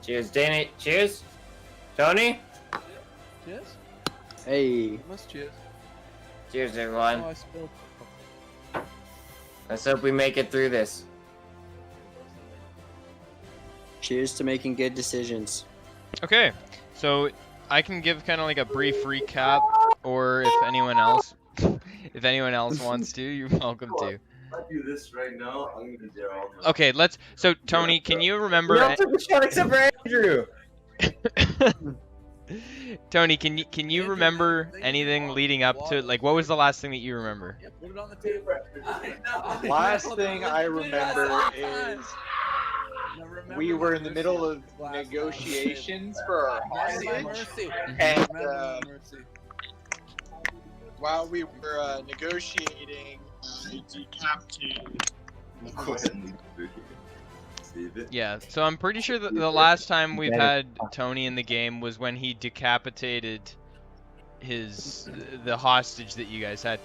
Cheers, Danny. Cheers. Tony. Cheers. Hey. Must cheers. Cheers, everyone. Oh, I spilled. Let's hope we make it through this. Cheers to making good decisions. Okay, so I can give kind of like a brief recap, or if anyone else, wants to, you're welcome to. I do this right now. I'm gonna do all this. Okay, let's. So Tony, can you remember? We all took a shot except for Andrew. Tony, can you remember anything leading up to, like, what was the last thing that you remember? Yeah, put it on the table. Last thing I remember is we were in the middle of negotiations for our hostage, Mercy. and Mercy. while we were negotiating, I decapitated. Go ahead and save it. Yeah, so I'm pretty sure that the last time we've had Tony in the game was when he decapitated the hostage that you guys had.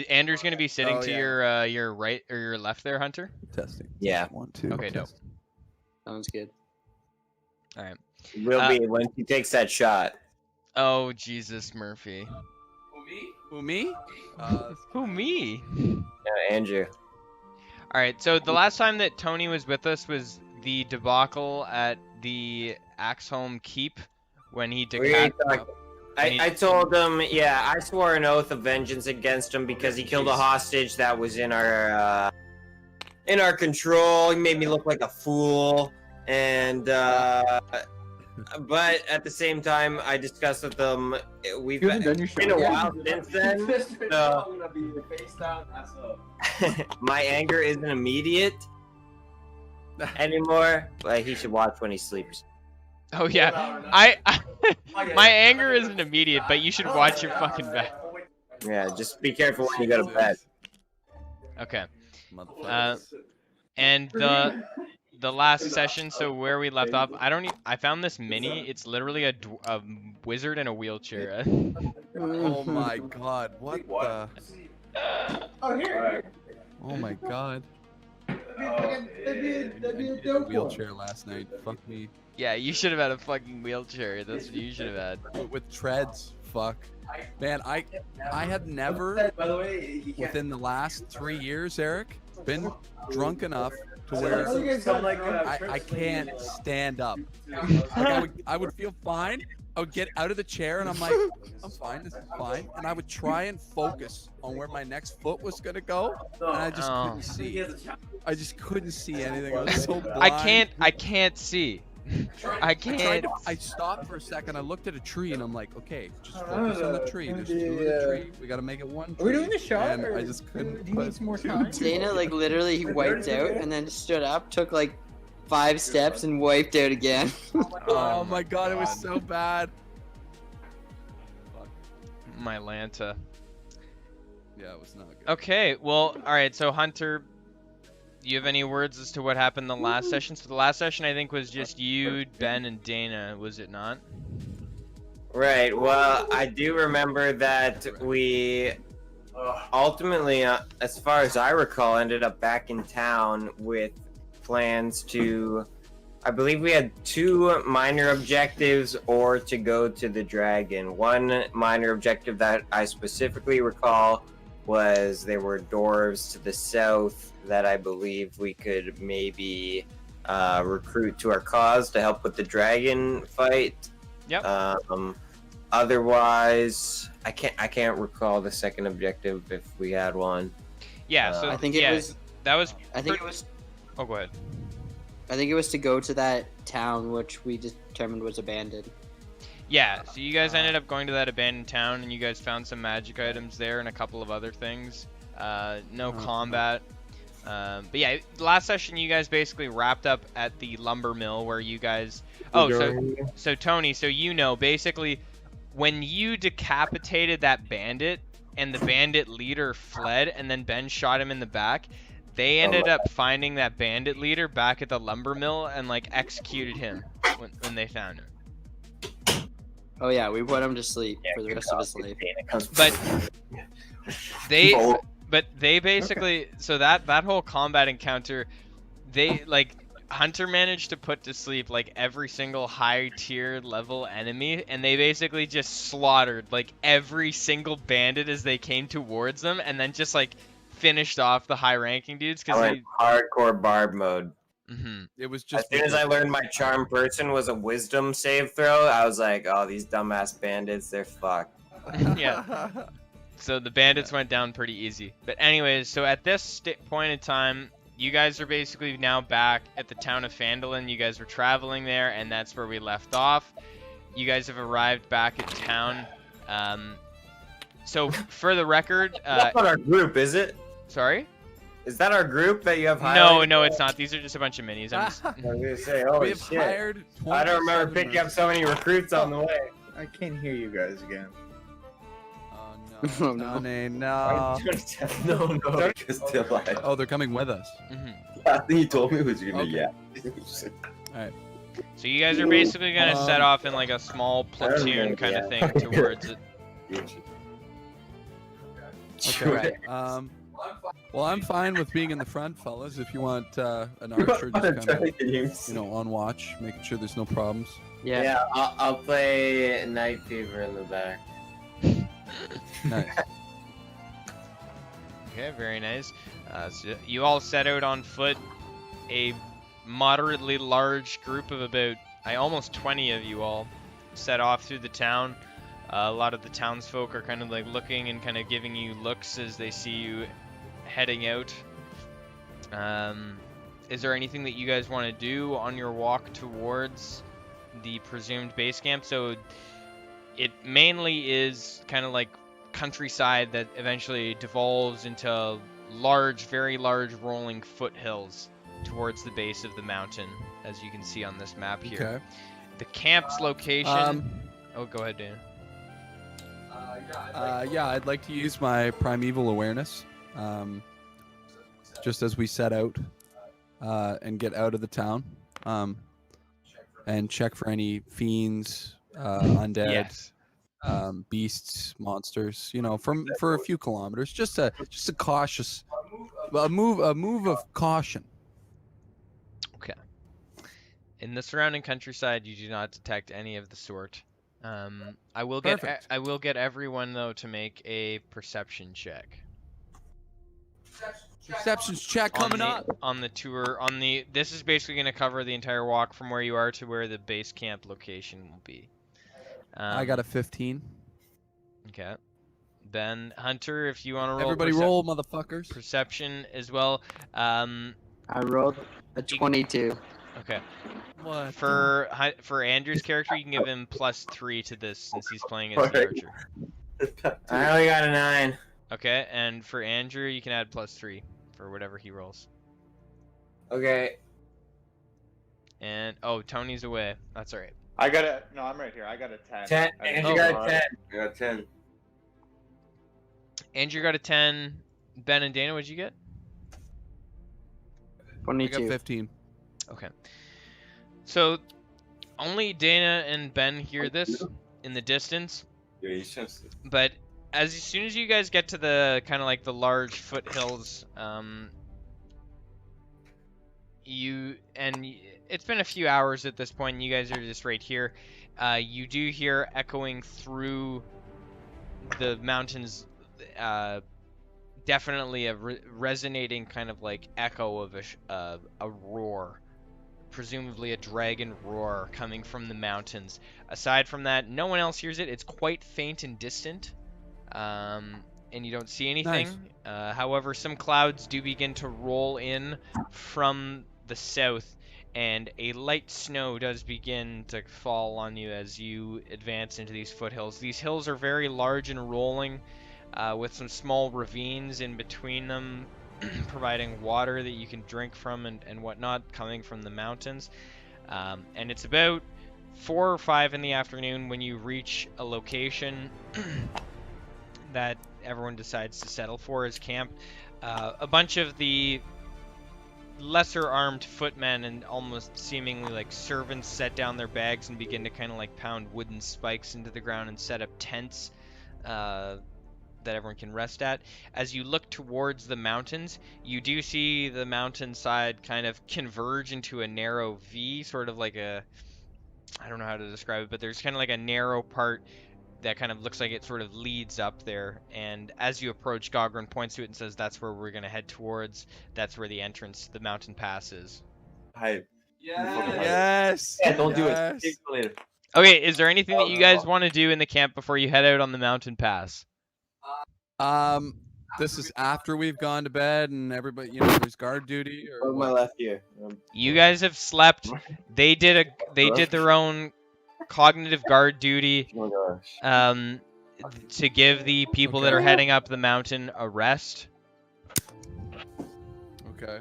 Andrew's gonna be sitting to your right or your left there, Hunter. Testing. Yeah. 1, 2. Okay, dope. Sounds good. All right. Will be when he takes that shot. Oh Jesus, Murphy. Who, me? Who, me? Yeah, Andrew. All right. So the last time that Tony was with us was the debacle at the Axholm Keep when he decapitated. I told him, yeah, I swore an oath of vengeance against him because he killed a hostage that was in our control. He made me look like a fool, and but at the same time, I discussed with them. We've been a while since then, so my anger isn't immediate anymore. But he should watch when he sleeps. Oh yeah, my anger isn't immediate, but you should watch your fucking back. Yeah, just be careful when you go to bed. Okay. And the last session, so where we left off, I found this mini. It's literally a wizard in a wheelchair. Oh my god, what the? Oh, here. Oh my god. I did a wheelchair last night. Fuck me. Yeah, you should have had a fucking wheelchair. That's what you should have had. With treads. Fuck. Man, I have never, By the way, within the last 3 years, Eric, been drunk enough to where I can't stand up. Like I would feel fine. I would get out of the chair and I'm like, I'm fine, this is fine. And I would try and focus on where my next foot was gonna go, and I just couldn't see. I just couldn't see anything. I was so blind. I can't see. I can't. I stopped for a second. I looked at a tree and I'm like, okay, just focus on the tree. There's 2 in the tree. We gotta make it 1 tree. Are we doing the shot? And or I just couldn't. Do you need some more time? Dana, like, literally, he wiped out and then stood up, took like 5 steps, and wiped out again. Oh my god, it was so bad. My Lanta. Yeah, it was not good. Okay, well, alright, so Hunter, do you have any words as to what happened the last session? So the last session, I think, was just you, Ben, and Dana, was it not? Right. Well, I do remember that we ultimately, as far as I recall, ended up back in town with plans to. I believe we had 2 minor objectives, or to go to the dragon. One minor objective that I specifically recall was there were dwarves to the south that I believe we could maybe recruit to our cause to help with the dragon fight. Yep. Otherwise, I can't recall the second objective if we had one. Yeah. So I think it was. That was. I think it was. Oh, go ahead. I think it was to go to that town which we determined was abandoned. Yeah, so you guys ended up going to that abandoned town, and you guys found some magic items there and a couple of other things. No combat. But yeah, last session you guys basically wrapped up at the lumber mill where you guys... Oh, so Tony, so you know, basically, when you decapitated that bandit, and the bandit leader fled, and then Ben shot him in the back... They ended up finding that bandit leader back at the lumber mill and like executed him when they found him. Oh yeah, we put him to sleep for the rest of his life. But they basically, so that whole combat encounter, they like Hunter managed to put to sleep like every single high tier level enemy, and they basically just slaughtered like every single bandit as they came towards them, and then just like finished off the high ranking dudes I because went hardcore barb mode. It was As just soon as I learned my charm person was a wisdom save throw, I was like, oh, these dumbass bandits, they're fucked. Yeah. So the bandits went down pretty easy. But anyways, so at this point in time, you guys are basically now back at the town of Phandalin. You guys were traveling there, and that's where we left off. You guys have arrived back at town. So for the record, That's not our group, is it? sorry? Is that our group that you have hired? No, it's not. These are just a bunch of minis. I'm just... I was gonna say, we holy have shit. hired. I don't remember 27 picking up so many recruits on the way. I can't hear you guys again. Oh no, Oh, no. Tony, no. No, because they're like, Oh, they're coming with us. I think he told me it was gonna Okay. be yeah. So you guys are basically gonna set off in like a small platoon yeah. kind of thing towards it. Okay. Well, I'm fine with being in the front, fellas. If you want an archer, just kind of, on watch, making sure there's no problems. Yeah. I'll play Night Fever in the back. Nice. Okay, very nice. So you all set out on foot. A moderately large group of about, almost 20 of you all set off through the town. A lot of the townsfolk are kind of like looking and kind of giving you looks as they see you heading out. Is there anything that you guys want to do on your walk towards the presumed base camp? So it mainly is kind of like countryside that eventually devolves into large, very large rolling foothills towards the base of the mountain, as you can see on this map here. Okay. The camp's location... oh, go ahead, Dan. Yeah, I'd like to use my primeval awareness, just as we set out and get out of the town, and check for any fiends, undead, Yes. beasts, monsters. For a few kilometers, just a cautious, a move of caution. Okay. In the surrounding countryside, you do not detect any of the sort. I will get everyone though to make a perception check. Perceptions check coming up. On the tour. This is basically going to cover the entire walk from where you are to where the base camp location will be. I got a 15. Okay. Ben, Hunter, if you want to roll. Everybody roll, motherfuckers. Perception as well. I rolled a 22. Okay. What? For Andrew's character, you can give him +3 to this since he's playing as the archer. I only got a 9. Okay, and for Andrew, you can add +3 for whatever he rolls. Okay. And Tony's away. That's all right. I'm right here. I got a 10. 10. Andrew got a 10. I got 10. Andrew got a 10. Ben and Dana, what'd you get? I 22. got 15. Okay. So only Dana and Ben hear this in the distance, Yeah, you sense it. but as soon as you guys get to the kind of like the large foothills, it's been a few hours at this point. And you guys are just right here. You do hear echoing through the mountains, definitely a resonating kind of like echo of a roar. Presumably a dragon roar coming from the mountains. Aside from that, no one else hears it. It's quite faint and distant, and you don't see anything. Nice. However, some clouds do begin to roll in from the south, and a light snow does begin to fall on you as you advance into these foothills. These hills are very large and rolling, with some small ravines in between them, providing water that you can drink from and whatnot coming from the mountains. And it's about 4 or 5 in the afternoon when you reach a location that everyone decides to settle for as camp. A bunch of the lesser armed footmen and almost seemingly like servants set down their bags and begin to kind of like pound wooden spikes into the ground and set up tents that everyone can rest at. As you look towards the mountains, you do see the mountainside kind of converge into a narrow V, sort of like a, I don't know how to describe it, but there's kind of like a narrow part that kind of looks like it sort of leads up there. And as you approach, Gogren points to it and says, "That's where we're going to head towards. That's where the entrance to the mountain pass is." Hype. Yes. Yeah, don't do it. Yes. Take it later. Okay, is there anything that you guys want to do in the camp before you head out on the mountain pass? This is after we've gone to bed and everybody, you know, there's guard duty or On my what? left ear. You guys have slept. They did their own cognitive guard duty Oh my gosh. to give the people that are heading up the mountain a rest. Okay.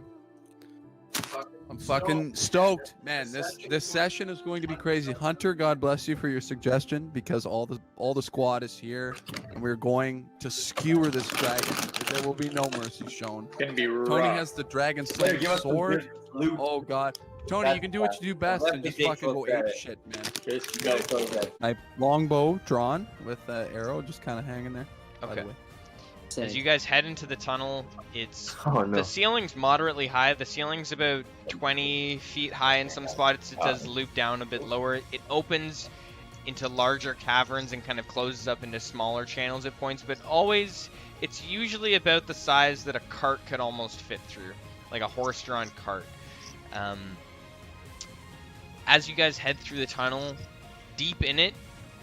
I'm fucking stoked, man. This session is going to be crazy. Hunter, God bless you for your suggestion, because all the squad is here and we're going to skewer this dragon. There will be no mercy shown. It's gonna be Tony rough. has the dragon Here, slayer give us some sword. good loot. Oh god. Tony, you can do what you do best and just fucking go ape shit, man. Chris, you gotta close that. My longbow drawn with arrow just kind of hanging there. By the Okay. way. As you guys head into the tunnel, it's Oh no. the ceiling's moderately high. The ceiling's about 20 feet high in some spots. It does loop down a bit lower. It opens into larger caverns and kind of closes up into smaller channels at points, but always, it's usually about the size that a cart could almost fit through, like a horse-drawn cart. As you guys head through the tunnel, deep in it,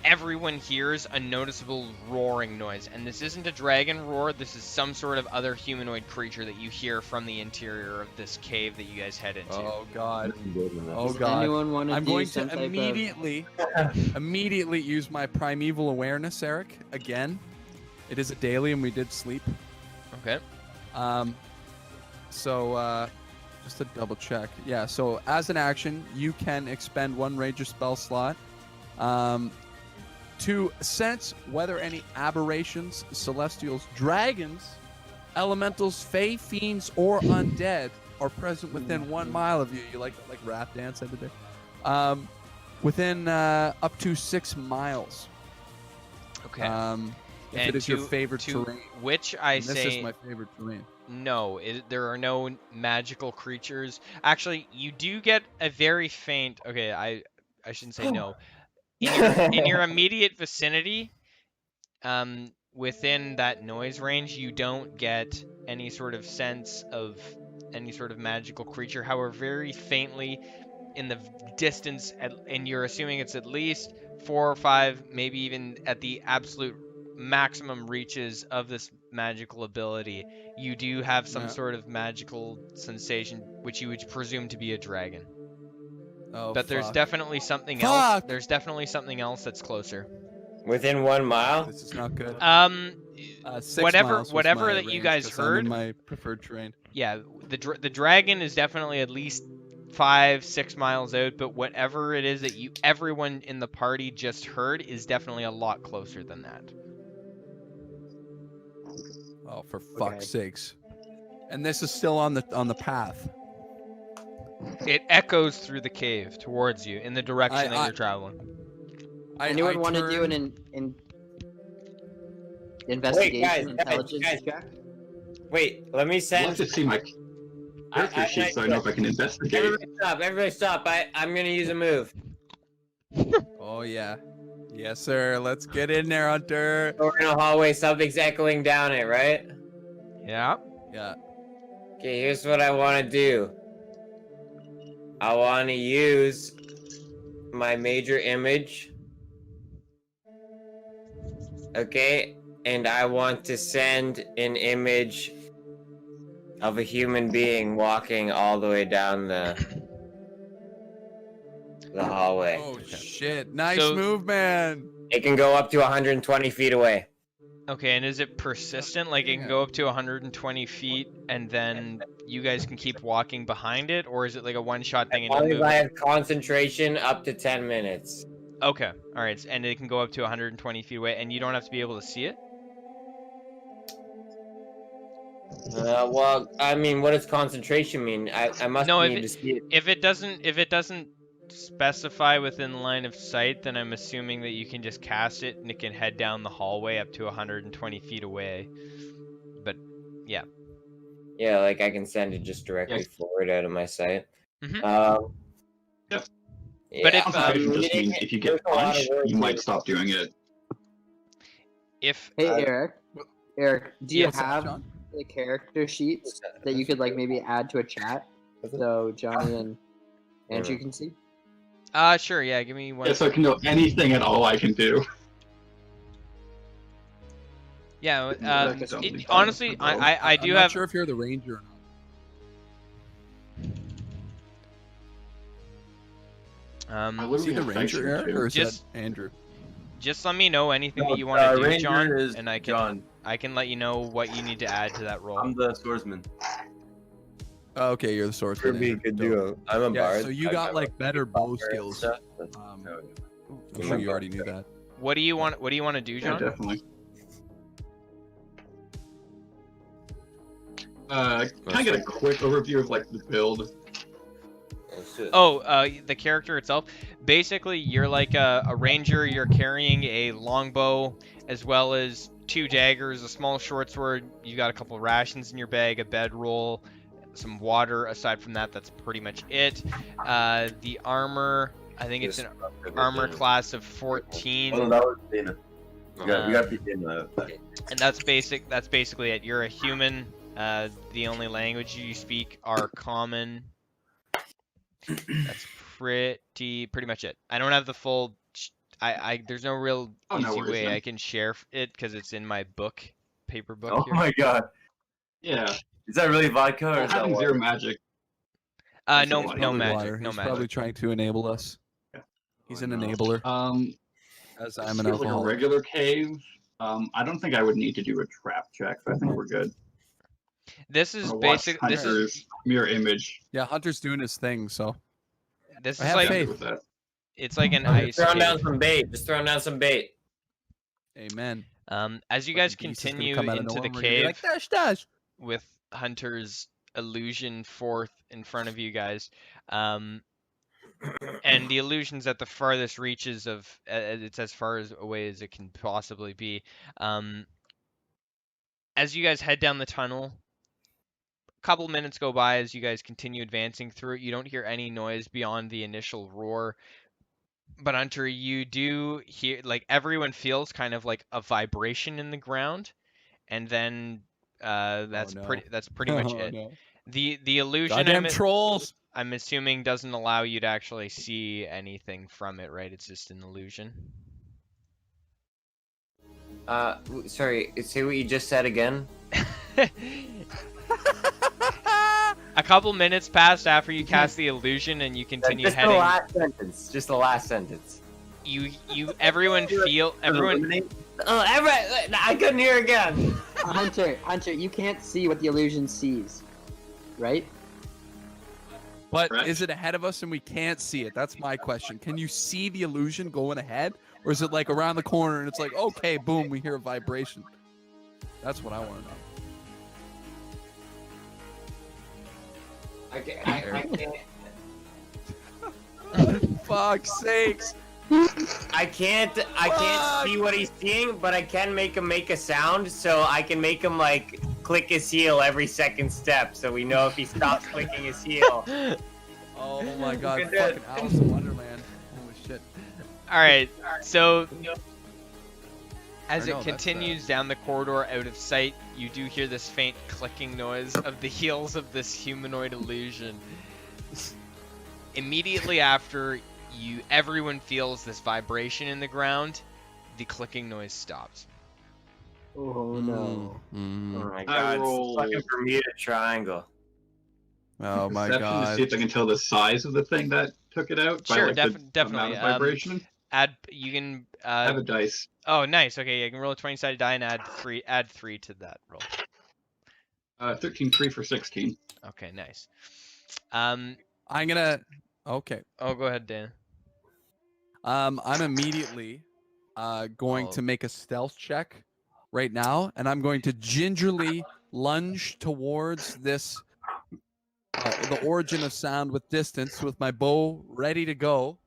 everyone hears a noticeable roaring noise. And this isn't a dragon roar, this is some sort of other humanoid creature that you hear from the interior of this cave that you guys head into. Oh god. Oh Does god. anyone want to I'm do going some to type immediately use my primeval awareness, Eric. Again, it is a daily, and we did sleep. Okay. So just to double check, yeah. So as an action, you can expend one ranger spell slot, to sense whether any aberrations, celestials, dragons, elementals, fey, fiends, or undead are present within 1 mile of you. You like rap dance every day. Within up to 6 miles. Okay. If And it is your to- favorite to terrain. which I And this say is my favorite terrain. no, there are no magical creatures. Actually, you do get a very faint. Okay, I shouldn't say no. In your immediate vicinity, within that noise range, you don't get any sort of sense of any sort of magical creature. However, very faintly in the distance, and you're assuming it's at least 4 or 5, maybe even at the absolute maximum reaches of this magical ability, you do have some sort of magical sensation, which you would presume to be a dragon. Oh, But there's fuck. definitely something else. Fuck! There's definitely something else that's closer. Within 1 mile? This is not good. 6 Whatever miles was whatever my that you range, guys 'cause I'm heard. in my preferred terrain. Yeah, the dragon is definitely at least 5-6 miles out, but whatever it is that everyone in the party just heard is definitely a lot closer than that. Oh, for fuck's sakes! And this is still on the path. It echoes through the cave towards you in the direction that you're traveling. Anyone want to do an investigation, intelligence guys. check? Wait, let me I'll send. have to see my character sheet so I know if I can investigate. Everybody stop. I'm gonna use a move. Oh yeah, yes sir. Let's get in there, Hunter. We're in a hallway, something's echoing down it, right? Yeah. Yeah. Okay, here's what I want to do. I want to use my major image. Okay, and I want to send an image of a human being walking all the way down the hallway. Oh shit! Nice So- move, man. It can go up to 120 feet away. Okay, and is it persistent? Like it can go up to 120 feet, and then you guys can keep walking behind it, or is it like a one-shot thing? And Only you'll if I move? have concentration up to 10 minutes. Okay, all right, and it can go up to 120 feet away, and you don't have to be able to see it. Well, I mean, what does concentration mean? I must No, need to see it. If it doesn't specify within line of sight, then I'm assuming that you can just cast it and it can head down the hallway up to 120 feet away. But yeah. Yeah, like I can send it just directly forward out of my sight. Mhm. Yeah. But if, Concentration just means if you get punched, you might stop doing it. If Hey Eric, do you What's up, have John? the character sheets that you could like maybe add to a chat so Johnny and Andrew can see? sure, yeah, give me one. Yeah, so I can know anything at all I can do. Yeah, That's honestly, I do I'm not have. sure if you're the ranger or not. I Is he literally the have ranger, facial Eric, too. or is Just- that Andrew? Just let me know anything that you want to do, Ranger John, is and I can John. let you know what you need to add to that roll. I'm the swordsman. Oh, okay, you're the swordsman. Could be a Andrew. good Dope. duo. I'm a Yeah, bard. so you got like better bow skills. Stuff. I'm sure you already knew that. What do you want? What do you want to do, Yeah, John? definitely. Can I get a quick overview of like the build? Oh, the character itself. Basically, you're like a ranger. You're carrying a longbow as well as 2 daggers, a small short sword. You got a couple rations in your bag, a bedroll, some water. Aside from that, that's pretty much it. The armor, I think it's an armor class of 14. Oh, that was Dana. We got beat Dana. And that's basic. That's basically it. You're a human. The only language you speak are common. That's pretty much it. I don't have the full. There's no real No easy worries, way man. I can share it because it's in my book, paper book. Oh here. my god. Yeah. Is that really vodka or is that Having water? zero magic. No, It's no probably magic, Water. no He's magic. probably trying to enable us. Yeah. He's an enabler, as I'm an Feels like a alcoholic. regular cave. I don't think I would need to do a trap check, so I think we're good. This is I'm gonna watch basic. This is Hunter's mirror image. Yeah, Hunter's doing his thing, so this I is have like faith. With that. it's like an I'm ice. just throwing down cave. some bait. Just throwing down some bait. amen. As you guys Fucking beast is gonna continue come out of into the nowhere, we're gonna be cave like, dash, dash. with Hunter's illusion forth in front of you guys, and the illusion's at the farthest reaches of it's as far as away as it can possibly be. As you guys head down the tunnel, a couple minutes go by as you guys continue advancing through it. You don't hear any noise beyond the initial roar. But Hunter, you do hear, like, everyone feels kind of like a vibration in the ground, and then that's no. pretty much Oh, it. no. The illusion Goddamn trolls! I'm assuming doesn't allow you to actually see anything from it, right? It's just an illusion. Sorry. Say what you just said again. A couple minutes passed after you cast the illusion, and you continue Just the heading. last sentence. Just the last sentence. Everyone. Oh, I couldn't hear again. Hunter, you can't see what the illusion sees, right? But Correct. is it ahead of us and we can't see it? That's my question. Can you see the illusion going ahead? Or is it like around the corner and it's like, okay, boom, we hear a vibration? That's what I want to know. I can't. Fuck's sakes. I can't see what he's seeing, but I can make him make a sound, so I can make him like click his heel every second step, so we know if he stops clicking his heel. Oh my god, Look at fucking Alice in Wonderland. Holy shit. All right, so as Or no, it that's, continues down the corridor out of sight, you do hear this faint clicking noise of the heels of this humanoid illusion. Immediately after, everyone feels this vibration in the ground. The clicking noise stops. Oh no. Oh my I god, it's roll- a fucking Bermuda Triangle. Oh my Perception to god. see if I can tell the size of the thing that took it out. Sure, by, like, the definitely. amount of vibration. You can. I have a dice. Oh, nice. Okay, yeah, you can roll a 20-sided die and add three to that roll. 13, 3 for 16. Okay, nice. I'm gonna. Okay. Oh, go ahead, Dan. I'm immediately going to make a stealth check right now, and I'm going to gingerly lunge towards this the origin of sound with distance with my bow ready to go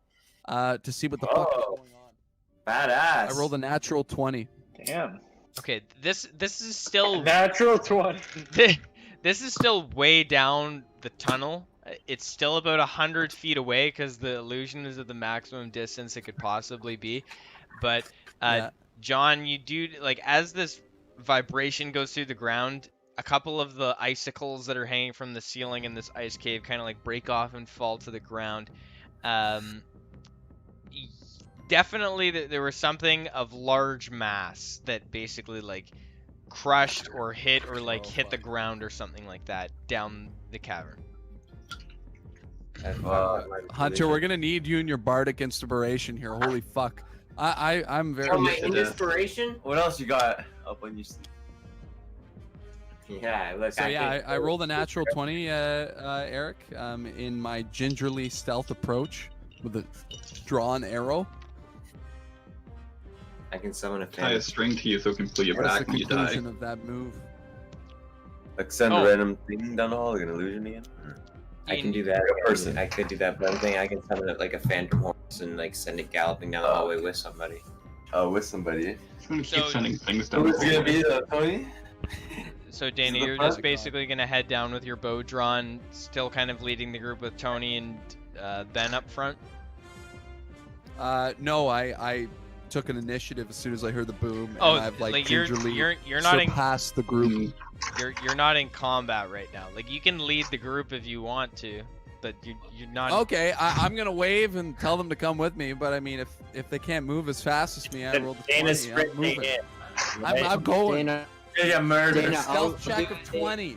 to see what the fuck is Whoa. going on. Badass. I rolled a natural 20. Damn. Okay, this is still Natural 20. this is still way down the tunnel. It's still about 100 feet away because the illusion is at the maximum distance it could possibly be. But Yeah. John, you do like as this vibration goes through the ground, a couple of the icicles that are hanging from the ceiling in this ice cave kind of like break off and fall to the ground. Definitely there was something of large mass that basically like crushed or hit or like hit the ground or something like that down the cavern. Hunter, we're gonna need you and your bardic inspiration here. Holy fuck. I'm very. Oh, my inspiration? What else you got up on your sleeve? Yeah, look. So yeah, I rolled a natural 20, Eric, in my gingerly stealth approach with a drawn arrow. I can summon a Tie a fan. string to you so it can pull you What is the back when you die. conclusion of that move? Like send Oh. a random thing down the hall, like an illusion again? I can do that. person. I could do that, but I'm thinking I can summon it like a phantom horse and like send it galloping down the hallway with somebody. Oh, with somebody. It's gonna keep So- sending things down. Who's the gonna hallway. be Tony? So Dana, the you're just park? basically gonna head down with your bow drawn, still kind of leading the group with Tony and Ben up front. No, I took an initiative as soon as I heard the boom. Oh, and I've like you're gingerly not in surpassed the group. Mm, you're not in combat right now. Like you can lead the group if you want to, but you're not. Okay, I'm gonna wave and tell them to come with me. But I mean, if they can't move as fast as me, I rolled a 20. Dana's I'm sprinting moving. in. I'm going. Dana, Yeah, murder. Dana, I'll Stealth check of 20.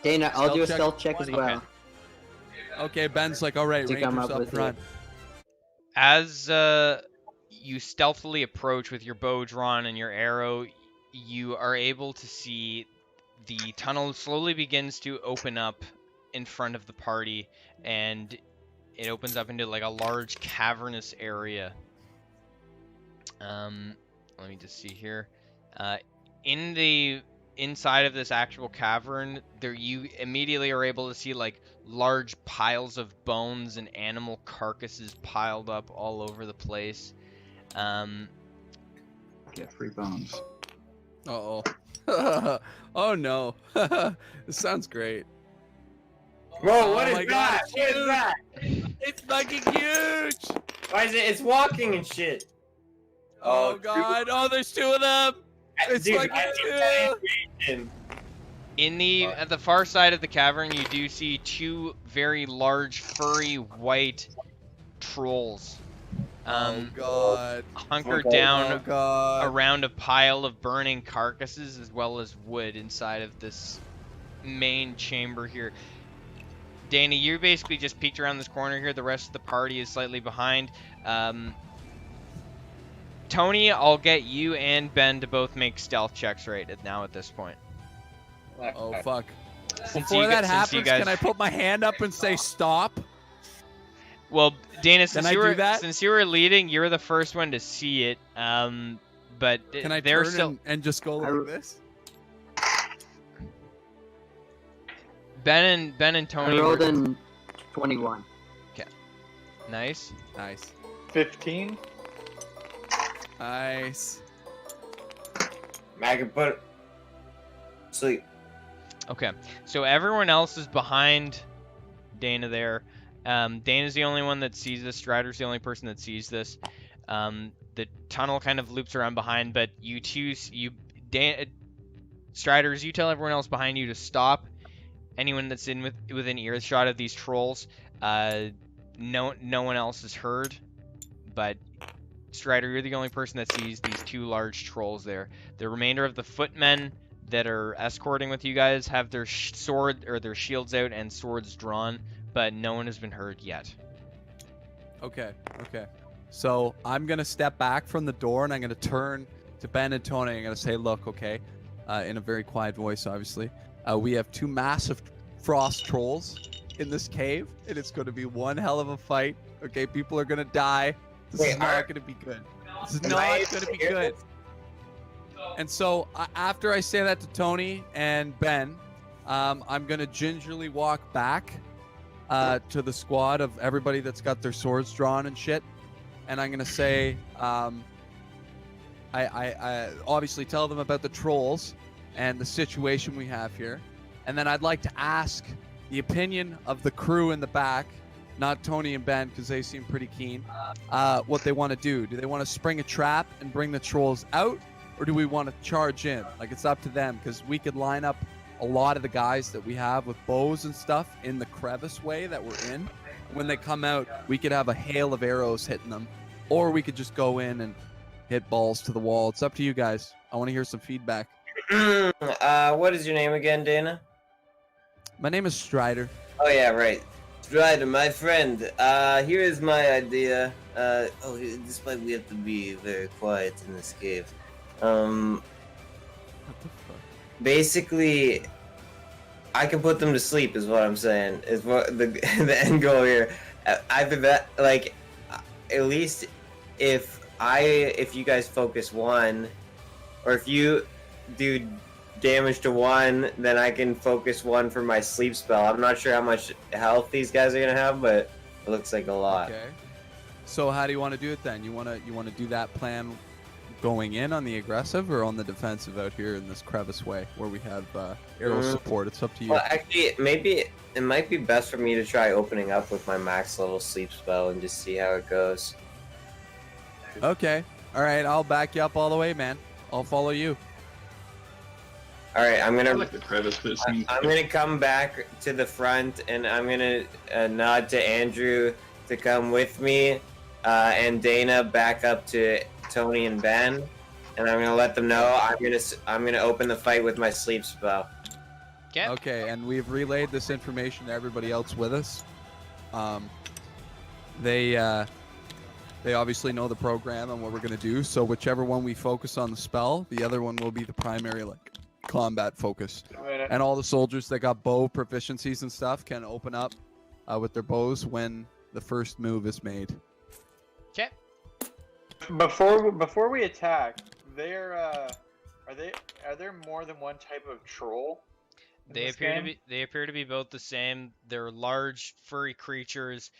Dana, I'll do a Stealth check stealth check as 20. well. Okay, Ben's like, all right, To come Rangers up up with front. As you stealthily approach with your bow drawn and your arrow, you are able to see the tunnel slowly begins to open up in front of the party, and it opens up into like a large cavernous area. Let me just see here. In the inside of this actual cavern, there you immediately are able to see like large piles of bones and animal carcasses piled up all over the place. Get free bones. Uh-oh. Oh no. This sounds great. Whoa, what Oh is my that? God, What is dude. that? It's fucking huge! Why is it? It's walking and shit. Oh god, oh there's two of them! It's Dude, like I two! At the far side of the cavern, you do see two very large, furry, white trolls. Oh god. Hunkered Okay. down Oh god. around a pile of burning carcasses as well as wood inside of this main chamber here. Danny, you basically just peeked around this corner here. The rest of the party is slightly behind. Tony, I'll get you and Ben to both make stealth checks right now at this point. Oh fuck. Since Before you that since happens, you guys, can I put my hand up and say stop? Well, Dana, Can I do that? since you were leading, you're the first one to see it. But Can I they're turn still and just go like this? Ben and I Tony. rolled Were, in 21. nice. Nice. 15. Nice. I can put sleep. Okay, so everyone else is behind Dana there. Dana's the only one that sees this. Strider's the only person that sees this. The tunnel kind of loops around behind, but you two, Striders, you tell everyone else behind you to stop. Anyone that's within earshot of these trolls, no one else is heard. But Strider, you're the only person that sees these two large trolls there. The remainder of the footmen that are escorting with you guys have their sword or their shields out and swords drawn, but no one has been heard yet. Okay, okay. So I'm gonna step back from the door and I'm gonna turn to Ben and Tony. I'm gonna say, look, okay, in a very quiet voice, obviously. We have two massive frost trolls in this cave, and it's gonna be one hell of a fight. Okay, people are gonna die. This is not gonna be good. This is not gonna be good. And so after I say that to Tony and Ben, I'm gonna gingerly walk back to the squad of everybody that's got their swords drawn and shit, and I'm gonna say, I obviously tell them about the trolls and the situation we have here, and then I'd like to ask the opinion of the crew in the back, not Tony and Ben, because they seem pretty keen, what they want to do. Do they want to spring a trap and bring the trolls out, or do we want to charge in? Like, it's up to them, because we could line up a lot of the guys that we have with bows and stuff in the crevice way that we're in. When they come out, we could have a hail of arrows hitting them, or we could just go in and hit balls to the wall. It's up to you guys. I want to hear some feedback. What is your name again, Dana? My name is Strider. Oh yeah, right. Strider, my friend. Here is my idea. Despite we have to be very quiet in this cave. What the fuck? Basically, I can put them to sleep, is what I'm saying. Is what the the end goal here. Either that, like, at least if you guys focus one, or if you do damage to one, then I can focus one for my sleep spell. I'm not sure how much health these guys are gonna have, but it looks like a lot. Okay. So how do you want to do it then? You want to do that plan going in on the aggressive or on the defensive out here in this crevice way where we have arrow support? It's up to you. Well, actually, maybe it might be best for me to try opening up with my max level sleep spell and just see how it goes. Okay. All right. I'll back you up all the way, man. I'll follow you. All right, I'm I gonna. like the crevice, but it seems I'm gonna come back to the front, and I'm gonna nod to Andrew to come with me, and Dana back up to Tony and Ben, and I'm gonna let them know I'm gonna open the fight with my sleep spell. Okay. Okay. And we've relayed this information to everybody else with us. They obviously know the program and what we're gonna do. So whichever one we focus on the spell, the other one will be the primary combat focus. And all the soldiers that got bow proficiencies and stuff can open up with their bows when the first move is made. Okay. Before we attack, are there more than one type of troll? They appear to be both the same. They're large, furry creatures.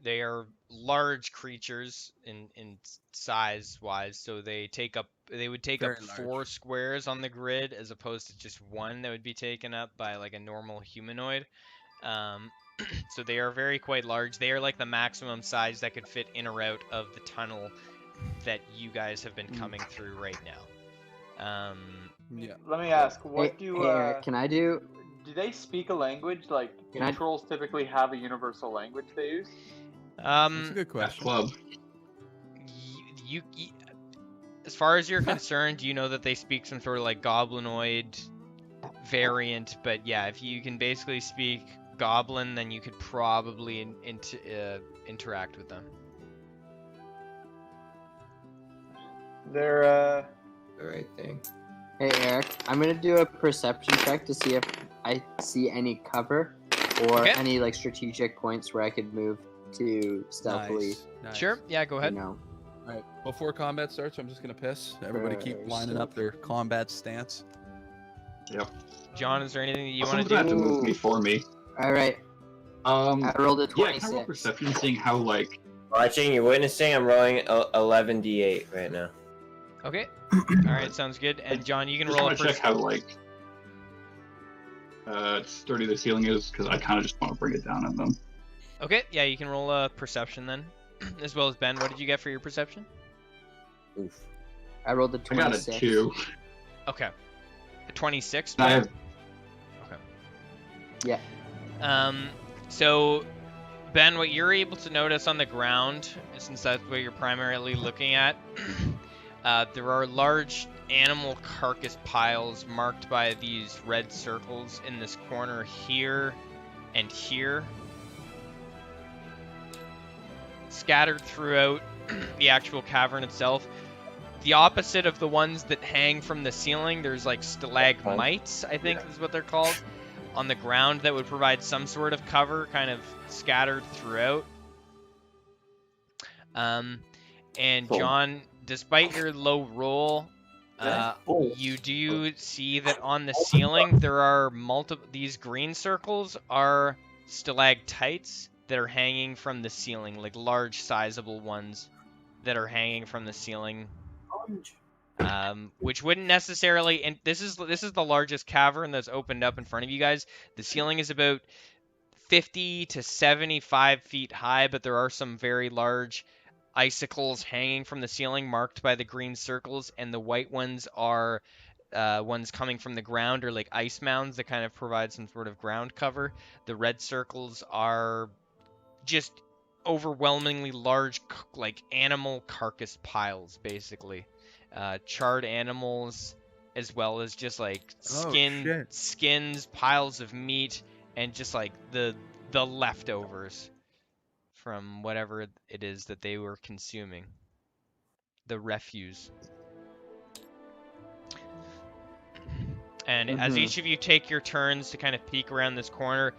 They are large creatures in size wise, so they would take up Very 4 squares on the grid as opposed to just one that would be taken up by like a normal humanoid. So they are quite large. They are like the maximum size that could fit in or out of the tunnel that you guys have been coming through right now. Yeah. Let me ask, what Hey, do Eric, can I do? do they speak a language? Like, Can I- trolls typically have a universal language they use? That's a good that question. club. You as far as you're concerned, you know that they speak some sort of like goblinoid variant, but yeah, if you can basically speak goblin, then you could probably interact with them. They're The right thing. Hey Eric, I'm gonna do a perception check to see if I see any cover or Okay. any like strategic points where I could move to stealthily. Nice. Sure, yeah, go ahead. You know. All right. Before combat starts, I'm just gonna piss. Everybody keep lining up their combat stance. Yep. John, is there anything that you Someone's want gonna to have do? to move me for me. All right, I I rolled a yeah, 26. kind of perception, seeing how like Watching, you're witnessing. I'm rolling 11d8 right now. Okay. All right, sounds good. And John, you can just roll a want to check how like sturdy the ceiling is, because I kind of just want to bring it down on them. Okay, yeah, you can roll a perception then, as well as Ben. What did you get for your perception? Oof. I rolled a I got 26. a 2. Okay. A 26. I have Yeah. So, Ben, what you're able to notice on the ground, since that's what you're primarily looking at, there are large animal carcass piles marked by these red circles in this corner here and here, scattered throughout the actual cavern itself. The opposite of the ones that hang from the ceiling, there's like stalagmites, I think is what they're called, on the ground that would provide some sort of cover, kind of scattered throughout. And Cool. John, despite your low roll, You do see that on the ceiling there are multiple. These green circles are stalactites that are hanging from the ceiling, like large, sizable ones that are hanging from the ceiling. Which wouldn't necessarily. And this is the largest cavern that's opened up in front of you guys. The ceiling is about 50 to 75 feet high, but there are some very large icicles hanging from the ceiling marked by the green circles, and the white ones are ones coming from the ground, or like ice mounds that kind of provide some sort of ground cover. The red circles are just overwhelmingly large, like animal carcass piles, basically. Charred animals, as well as just like skins, piles of meat, and just like the leftovers from whatever it is that they were consuming. The refuse. And as each of you take your turns to kind of peek around this corner,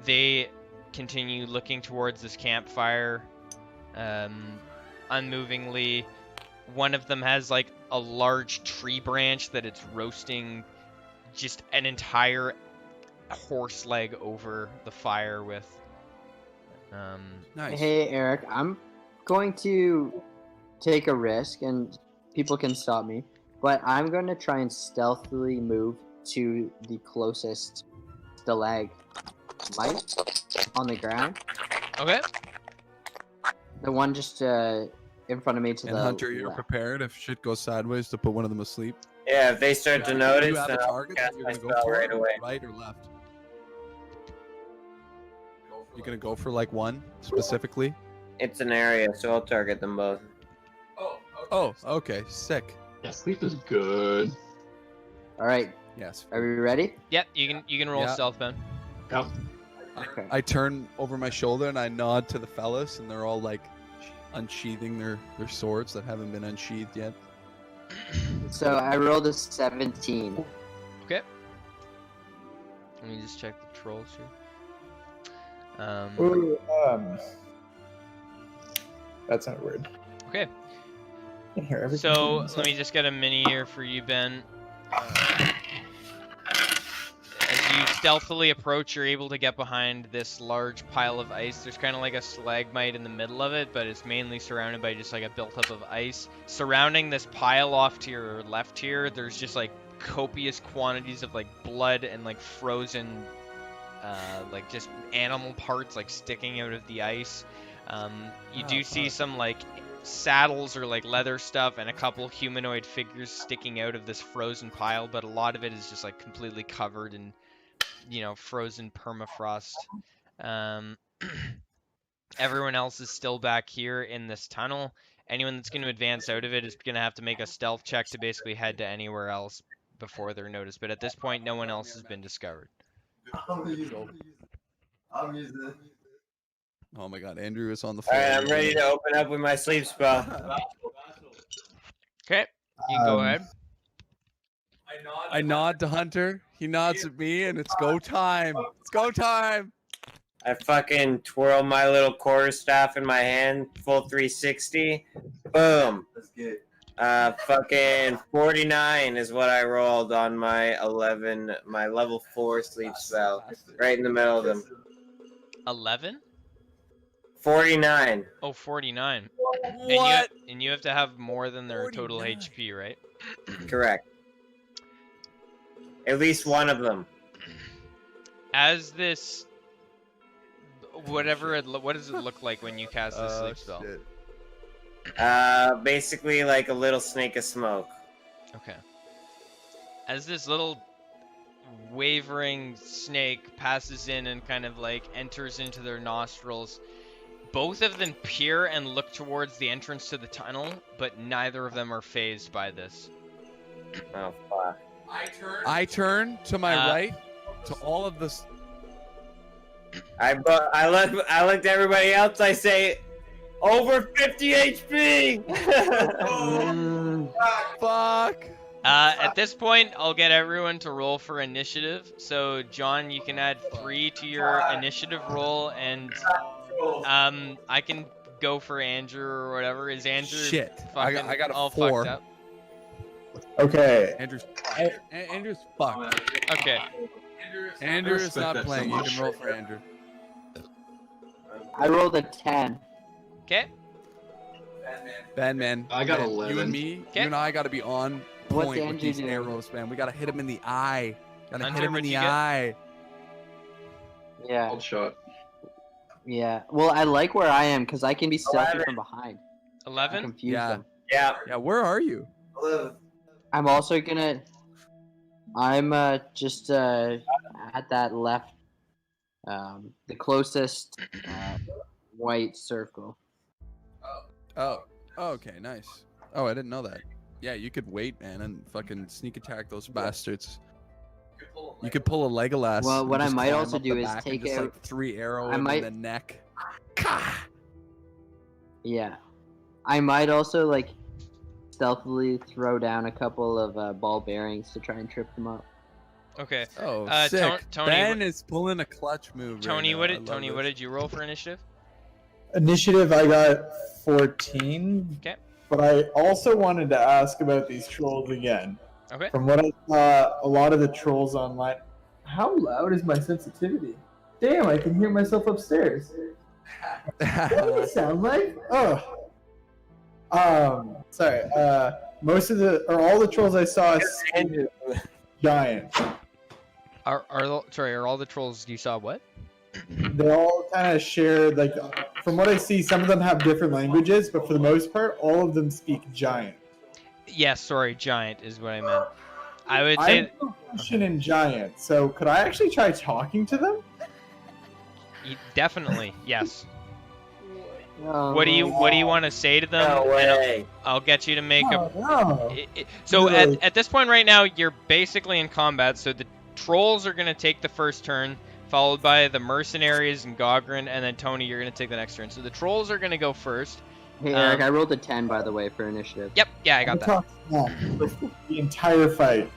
they continue looking towards this campfire unmovingly. One of them has like a large tree branch that it's roasting just an entire horse leg over the fire with. Nice. Hey, Eric, I'm going to take a risk, and people can stop me, but I'm going to try and stealthily move to the closest stalagmite on the ground. Okay. The one just in front of me to And the Hunter, you're left. prepared if shit goes sideways to put one of them asleep? Yeah, if they start to You notice, have then a I'll target cast that you're my gonna go spell for right away. right or left? You're gonna go for like one specifically? It's an area, so I'll target them both. Oh, okay, sick. Yeah, sleep is good. All right, Yes. are we ready? Yep, you can roll Yeah. stealth, Ben. Yep. Okay. I turn over my shoulder and I nod to the fellas, and they're all like unsheathing their swords that haven't been unsheathed yet. So I rolled a 17. Okay. Let me just check the trolls here. Ooh, that's not weird. Okay. I hear everything. So let me just get a mini here for you, Ben. As you stealthily approach, you're able to get behind this large pile of ice. There's kind of like a stalagmite in the middle of it, but it's mainly surrounded by just like a buildup of ice. Surrounding this pile off to your left here, there's just like copious quantities of like blood and like frozen, like just animal parts like sticking out of the ice. You do see some like saddles or like leather stuff and a couple humanoid figures sticking out of this frozen pile, but a lot of it is just like completely covered in, you know, frozen permafrost. Everyone else is still back here in this tunnel. Anyone that's going to advance out of it is going to have to make a stealth check to basically head to anywhere else before they're noticed, but at this point no one else has been discovered. I'm using it. Oh my god, Andrew is on the All floor. right, I'm ready to open up with my sleep spell. Okay, you can go ahead. I nod to Hunter. He nods at me, and it's go time. It's go time. I fucking twirl my little quarterstaff in my hand, full 360. Boom. Let's get. Fucking 49 is what I rolled on my my level 4 sleep spell, right in the middle of them. 11? 49. Oh, 49. What? And you have to have more than their total 49. HP, right? Correct. At least one of them. As this, what does it look like when you cast this sleep spell? Shit. Basically like a little snake of smoke. Okay. As this little wavering snake passes in and kind of like enters into their nostrils, both of them peer and look towards the entrance to the tunnel, but neither of them are phased by this. Oh fuck. I turn to my right to all of this. I looked at everybody else. I say, over 50 HP. Fuck. At this point, I'll get everyone to roll for initiative. So, John, you can add 3 to your initiative roll, and I can go for Andrew or whatever. Is Andrew Shit. fucking I got a all 4. fucked up? Okay. Andrew's fucked. Okay. Andrew is respect not that so playing. You much. can roll for Andrew. I rolled a 10. Okay. Ben, man. I got man, 11. You and me, Okay. you and I got to be on What's point with Andrew these doing? arrows, man. We got to hit him in the eye. Gotta Hunter, hit him in what'd the you get? eye. Yeah, Old shot. yeah. Well, I like where I am because I can be stealthy 11. from behind. 11. Confuse Yeah. them. Yeah. Yeah, where are you? I'm also gonna. I'm just at that left, the closest white circle. Oh, okay, nice. Oh, I didn't know that. Yeah, you could wait, man, and fucking sneak attack those bastards. You could pull a Legolas. Well, and what I just might climb also up do the is back and take just out- like 3 arrow I him might- in the neck. Yeah, I might also like stealthily throw down a couple of ball bearings to try and trip them up. Okay. Oh, Uh, sick. Tony, Ben is pulling a clutch move. Tony, right what now. did I love what this. did you roll for initiative? Initiative, I got 14. Okay. But I also wanted to ask about these trolls again. Okay. From what I saw, a lot of the trolls online. How loud is my sensitivity? Damn, I can hear myself upstairs. What do I sound like? Oh. Sorry. Most of the, or all the trolls I saw Andrew. giant. Are all the trolls you saw what? They all kind of share, like, from what I see, some of them have different languages, but for the most part, all of them speak giant. Yes, sorry, giant is what I meant. I would say I'm proficient in giant, so could I actually try talking to them? definitely yes. Oh, What do you want to say to them? No And way. I'll get you to make a. No. So No. at this point right now, you're basically in combat. So the trolls are gonna take the first turn, followed by the mercenaries and Gogrin, and then Tony, you're gonna take the next turn. So the trolls are gonna go first. Hey Eric, I rolled a 10 by the way for initiative. Yep, yeah, I got that. Talk the entire fight.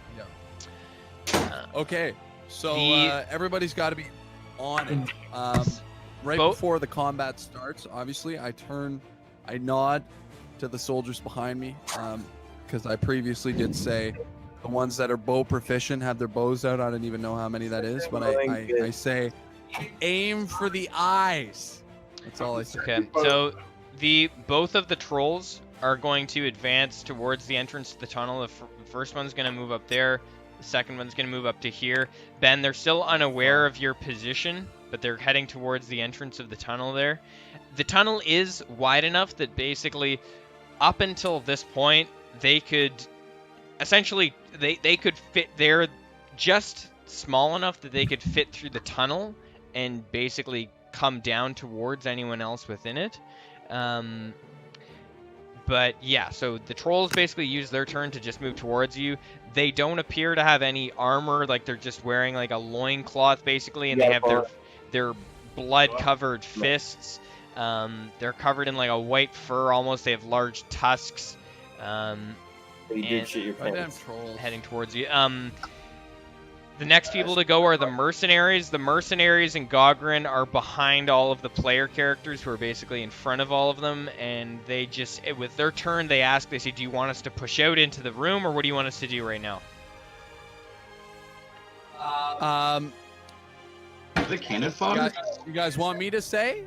Okay, so The- everybody's got to be on it. Right Both- before the combat starts, obviously, I nod to the soldiers behind me, because I previously did say the ones that are bow proficient have their bows out. I don't even know how many that is, but I say, aim for the eyes. That's all I say. Okay, so both of the trolls are going to advance towards the entrance to the tunnel. The first one's going to move up there. The second one's going to move up to here. Ben, they're still unaware of your position, but they're heading towards the entrance of the tunnel there. The tunnel is wide enough that basically, up until this point, they could essentially they could fit. They're just small enough that they could fit through the tunnel and basically come down towards anyone else within it. But yeah, so the trolls basically use their turn to just move towards you. They don't appear to have any armor, like they're just wearing like a loincloth basically, and they have their blood-covered fists. They're covered in like a white fur almost. They have large tusks. You did shit your Goddamn pants. trolls. Heading towards you. The next people to go are the mercenaries. The mercenaries and Gogrin are behind all of the player characters who are basically in front of all of them, and they just, with their turn, they say, do you want us to push out into the room, or what do you want us to do right now? Is it cannon fodder? You guys want me to say?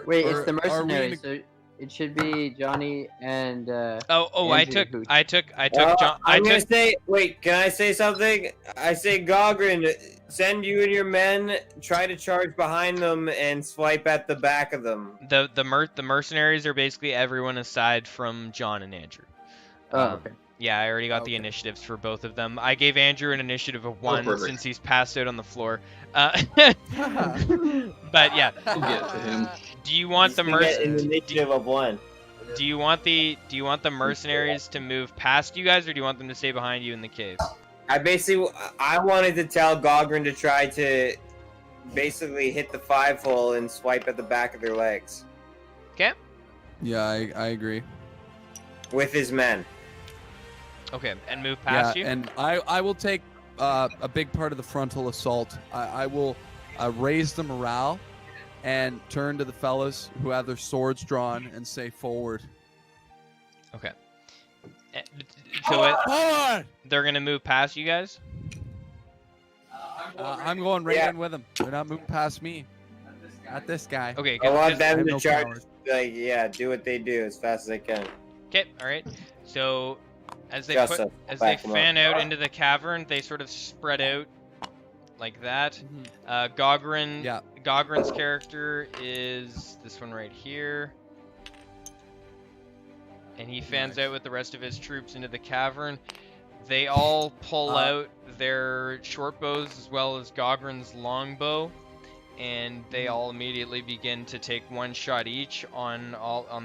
Wait, Or it's the are we mercenaries, so it should be Johnny and I Andrew, took who- John. I'm gonna say, wait, can I say something? I say, Gogrin, send you and your men, try to charge behind them and swipe at the back of them. The mercenaries are basically everyone aside from John and Andrew. okay. Yeah, I already got the Okay. initiatives for both of them. I gave Andrew an initiative of 1 perfect. since he's passed out on the floor. But yeah, We'll get to him. do you want the You get an initiative of 1. Do you want the mercenaries to move past you guys, or do you want them to stay behind you in the cave? I wanted to tell Gogrin to try to basically hit the 5-hole and swipe at the back of their legs Okay. Yeah, I agree. with his men. Okay, and move past you. And I will take a big part of the frontal assault. I will raise the morale and turn to the fellas who have their swords drawn and say forward. Okay. So it, Forward! they're gonna move past you guys. I'm going right in with them. They're not moving past me. Not this guy. Okay, I want I them have to no charge. powers. Like, yeah, do what they do as fast as they can. Okay, all right. So as they Just so back 'em up. fan out into the cavern, they sort of spread out like that. Mhm. Gogrin. Yeah. Gogrin's character is this one right here. And he fans out with the rest of his troops into the cavern. They all pull out their short bows as well as Gogrin's longbow, and they all immediately begin to take one shot each on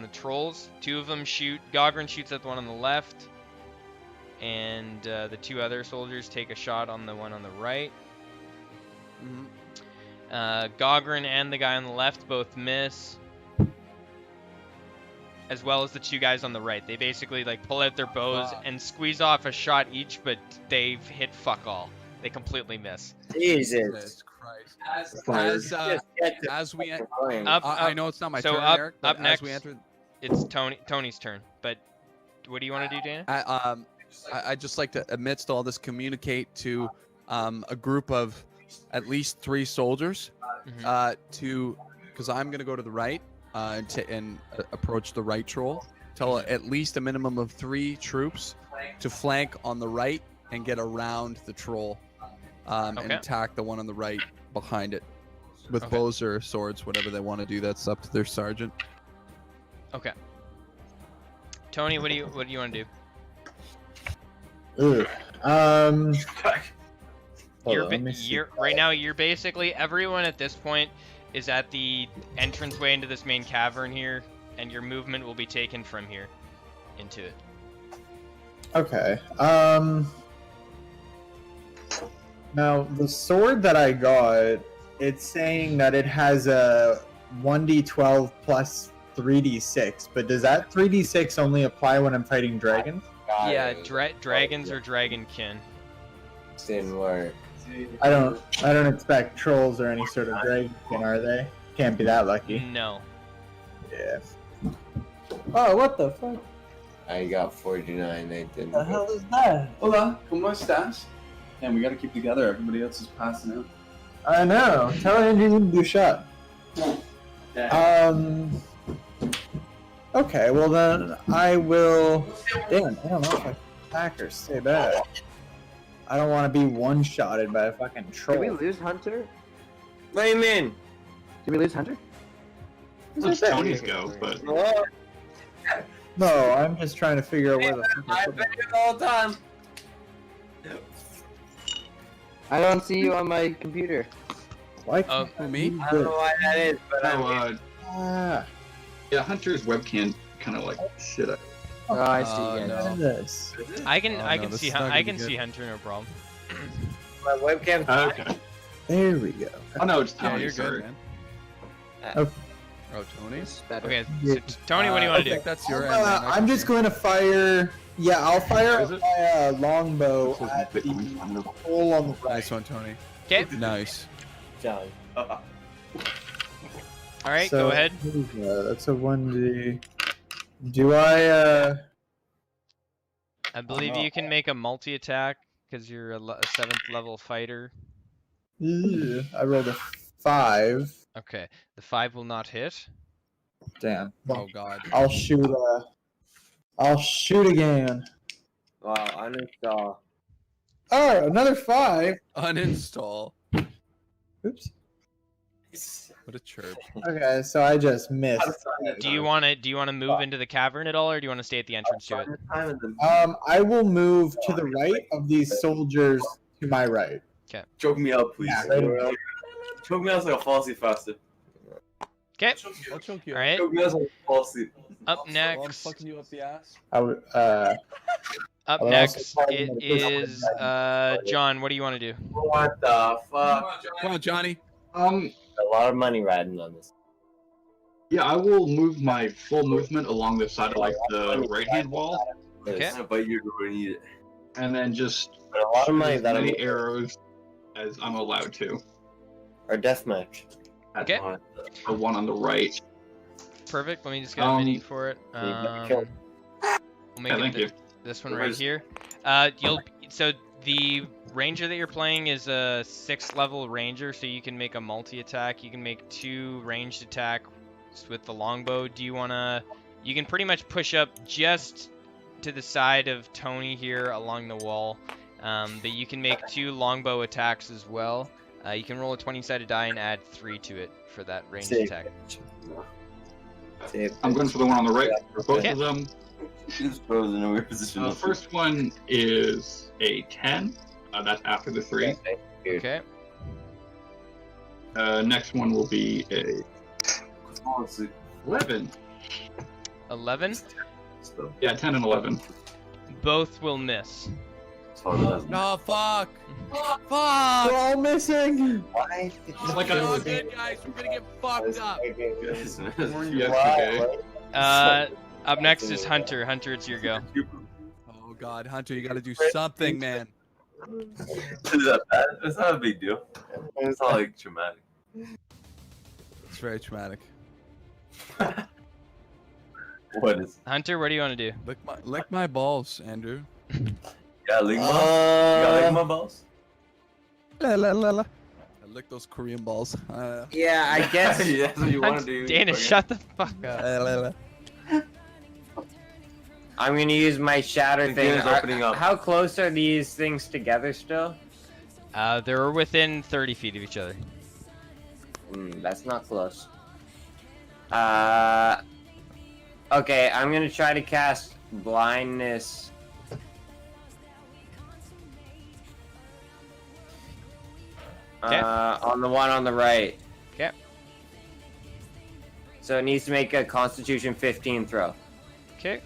the trolls. Two of them shoot. Gogrin shoots at the one on the left, and the two other soldiers take a shot on the one on the right. Gogrin and the guy on the left both miss, as well as the two guys on the right. They basically like pull out their bows and squeeze off a shot each, but they've hit fuck all. They completely miss. Jesus Christ. As we I know it's not my so turn, up, Eric, up but next, as we enter, it's Tony's turn. But what do you want to do, Dana? I just like to, amidst all this, communicate to a group of at least 3 soldiers because I'm going to go to the right and approach the right troll. Tell at least a minimum of 3 troops to flank on the right and get around the troll and attack the one on the right behind it with bows or swords, whatever they want to do. That's up to their sergeant. Okay. Tony, what do you want to do? Right now you're basically, everyone at this point is at the entranceway into this main cavern here, and your movement will be taken from here into it. Okay. Now the sword that I got, it's saying that it has a 1d12 plus 3d6, but does that 3d6 only apply when I'm fighting dragons? Yeah, dragons or dragonkin. Didn't work. I don't expect trolls or any sort of dragonkin, are they? Can't be that lucky. No. Yeah. Oh, what the fuck? I got 49. They didn't. The hell is that? Hola, ¿cómo estás? And we gotta keep together. Everybody else is passing out. I know. Tell Andrew to do a shot. Okay, well then I will. Damn, I don't know if I attack or stay back. I don't want to be one-shotted by a fucking troll. Did we lose Hunter? What do you mean? Did we lose Hunter? Let's Tony's go, but No, I'm just trying to figure out where the fuck I've been here the whole time. I don't see you on my computer. Why Who, me? I don't know why that is, but yeah, Hunter's webcam kind of like shit. Oh, I see it. no. this? I can this see is not gonna I be can good. see Hunter, no problem. my webcam. Okay. There we go. Oh no, it's Yeah, Tony. you're Sorry. good, man. Okay. Oh, Tony? It's better. Okay, so Tony, what do you want I to think do? that's your end, man. I I'm can just see. going to fire. Yeah, I'll fire Is it? my longbow This is at the Bitcoin. hole on the right. Nice one, Tony. Okay, Nice. John. all right, So, go ahead. That's a 1d. Do I? I believe you can make a multi-attack because you're a 7th level fighter. I rolled a 5. Okay, the 5 will not hit. Damn. Oh, God. I'll shoot. I'll shoot again. Wow, uninstall. Oh, another 5. Uninstall. Oops. What a chirp. Okay, so I just missed. Do you want to move into the cavern at all, or do you want to stay at the entrance to it? I will move to the right of these soldiers to my right. Choke me out, please. Yeah, right. Choke me out so I can fall asleep faster. Okay, I'll choke you. all right. Choke me out so I can fall asleep. Up Well, I'm next, fucking you up the ass. I would. up I'll next, also it is John. What do you want to do? What the fuck? Come on, Johnny. A lot of money riding on this. Yeah, I will move my full movement along the side of like the right-hand wall, Okay. But you're going to need it. and then just But a lot of shoot money as that many arrows as I'm allowed to. Or deathmatch. That's Okay. fine. The one on the right. Perfect. Let me just get a mini for it. You got killed. We'll make Yeah, it thank you. This one right here. So the ranger that you're playing is a 6th level ranger, so you can make a multi-attack. You can make 2 ranged attacks with the longbow. Do you wanna? You can pretty much push up just to the side of Tony here along the wall, but you can make 2 longbow attacks as well. You can roll a 20-sided die and add 3 to it for that ranged attack. I'm going for the one on the right for both of them. He's frozen in a weird position. The first one is a 10. That's after the 3. Okay. Next one will be a 11. 11. Yeah, 10 and 11. Both will miss. No, fuck. Fuck. We're all missing. Why? It's like Oh, good guys, we're gonna get fucked up. Up next is Hunter. Hunter, it's your go. Oh God, Hunter, you gotta do something, man. Is that bad? It's not a big deal. It's not like traumatic. It's very traumatic. What is? Hunter, what do you want to do? Lick my balls, Andrew. Yeah, lick my. You got lick my balls. La la la la. I lick those Korean balls. Yeah, I guess. Yeah, that's what you want to do. Dana, shut the fuck up. La, la. I'm gonna use my shatter The thing. game's opening up. How close are these things together still? They're within 30 feet of each other. That's not close. Okay, I'm gonna try to cast blindness. On the one on the right. Okay. So it needs to make a Constitution 15 throw. Okay.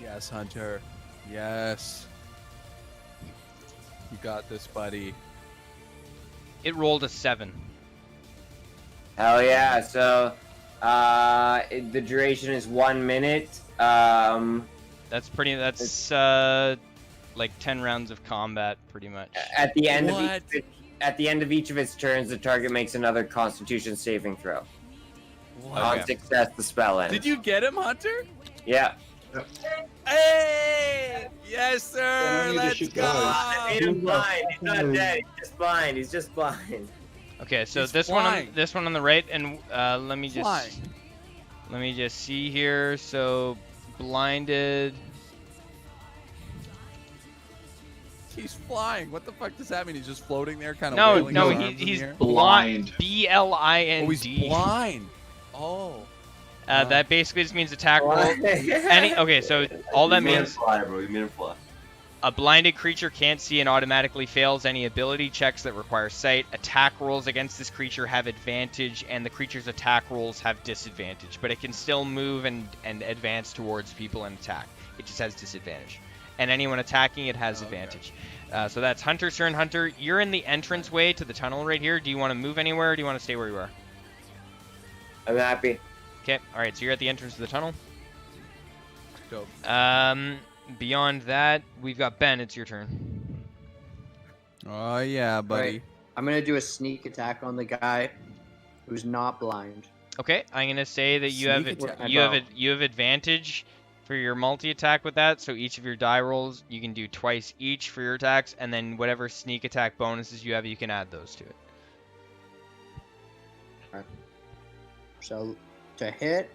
Yes, Hunter. Yes. You got this, buddy. It rolled a 7. Hell yeah! So, the duration is 1 minute. That's like 10 rounds of combat, pretty much. At the end What? of each of its turns, the target makes another Constitution saving throw. On success, the spell ends. Did you get him, Hunter? Yeah. Hey! Yes, sir. don't need to Let's shoot go. I made him blind. He's not dead. He's just blind. He's just blind. Okay, so He's this flying. one on the right, and let me Flying. just see here. So blinded. He's flying. What the fuck does that mean? He's just floating there, kind of. No, he's blind. B-L-I-N-D. Oh, he's blind. Oh. That basically just means attack roll. Okay, so all that You made him means fly, bro. You made him fly. a blinded creature can't see and automatically fails any ability checks that require sight. Attack rolls against this creature have advantage, and the creature's attack rolls have disadvantage. But it can still move and advance towards people and attack. It just has disadvantage. And anyone attacking it has advantage. So that's Hunter's turn. Hunter, you're in the entranceway to the tunnel right here. Do you want to move anywhere, or do you want to stay where you are? I'm happy. Okay, alright, so you're at the entrance to the tunnel. Dope. Beyond that, we've got Ben. It's your turn. Oh yeah, buddy. Right. I'm gonna do a sneak attack on the guy who's not blind. Okay, I'm gonna say that you have Sneak attack. you have advantage for your multi-attack with that. So each of your die rolls, you can do twice each for your attacks, and then whatever sneak attack bonuses you have, you can add those to it. So to hit,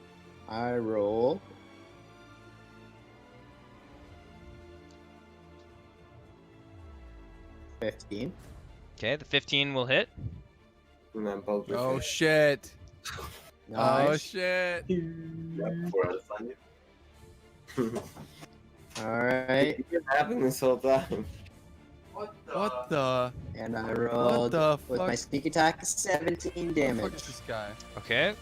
I roll 15. Okay, the 15 will hit. And then both are Oh fit. shit. Oh Nice. shit. Alright. It's been happening this whole time. What the? And I What rolled the with fuck? my sneak attack 17 What the fuck damage. is this guy? Okay.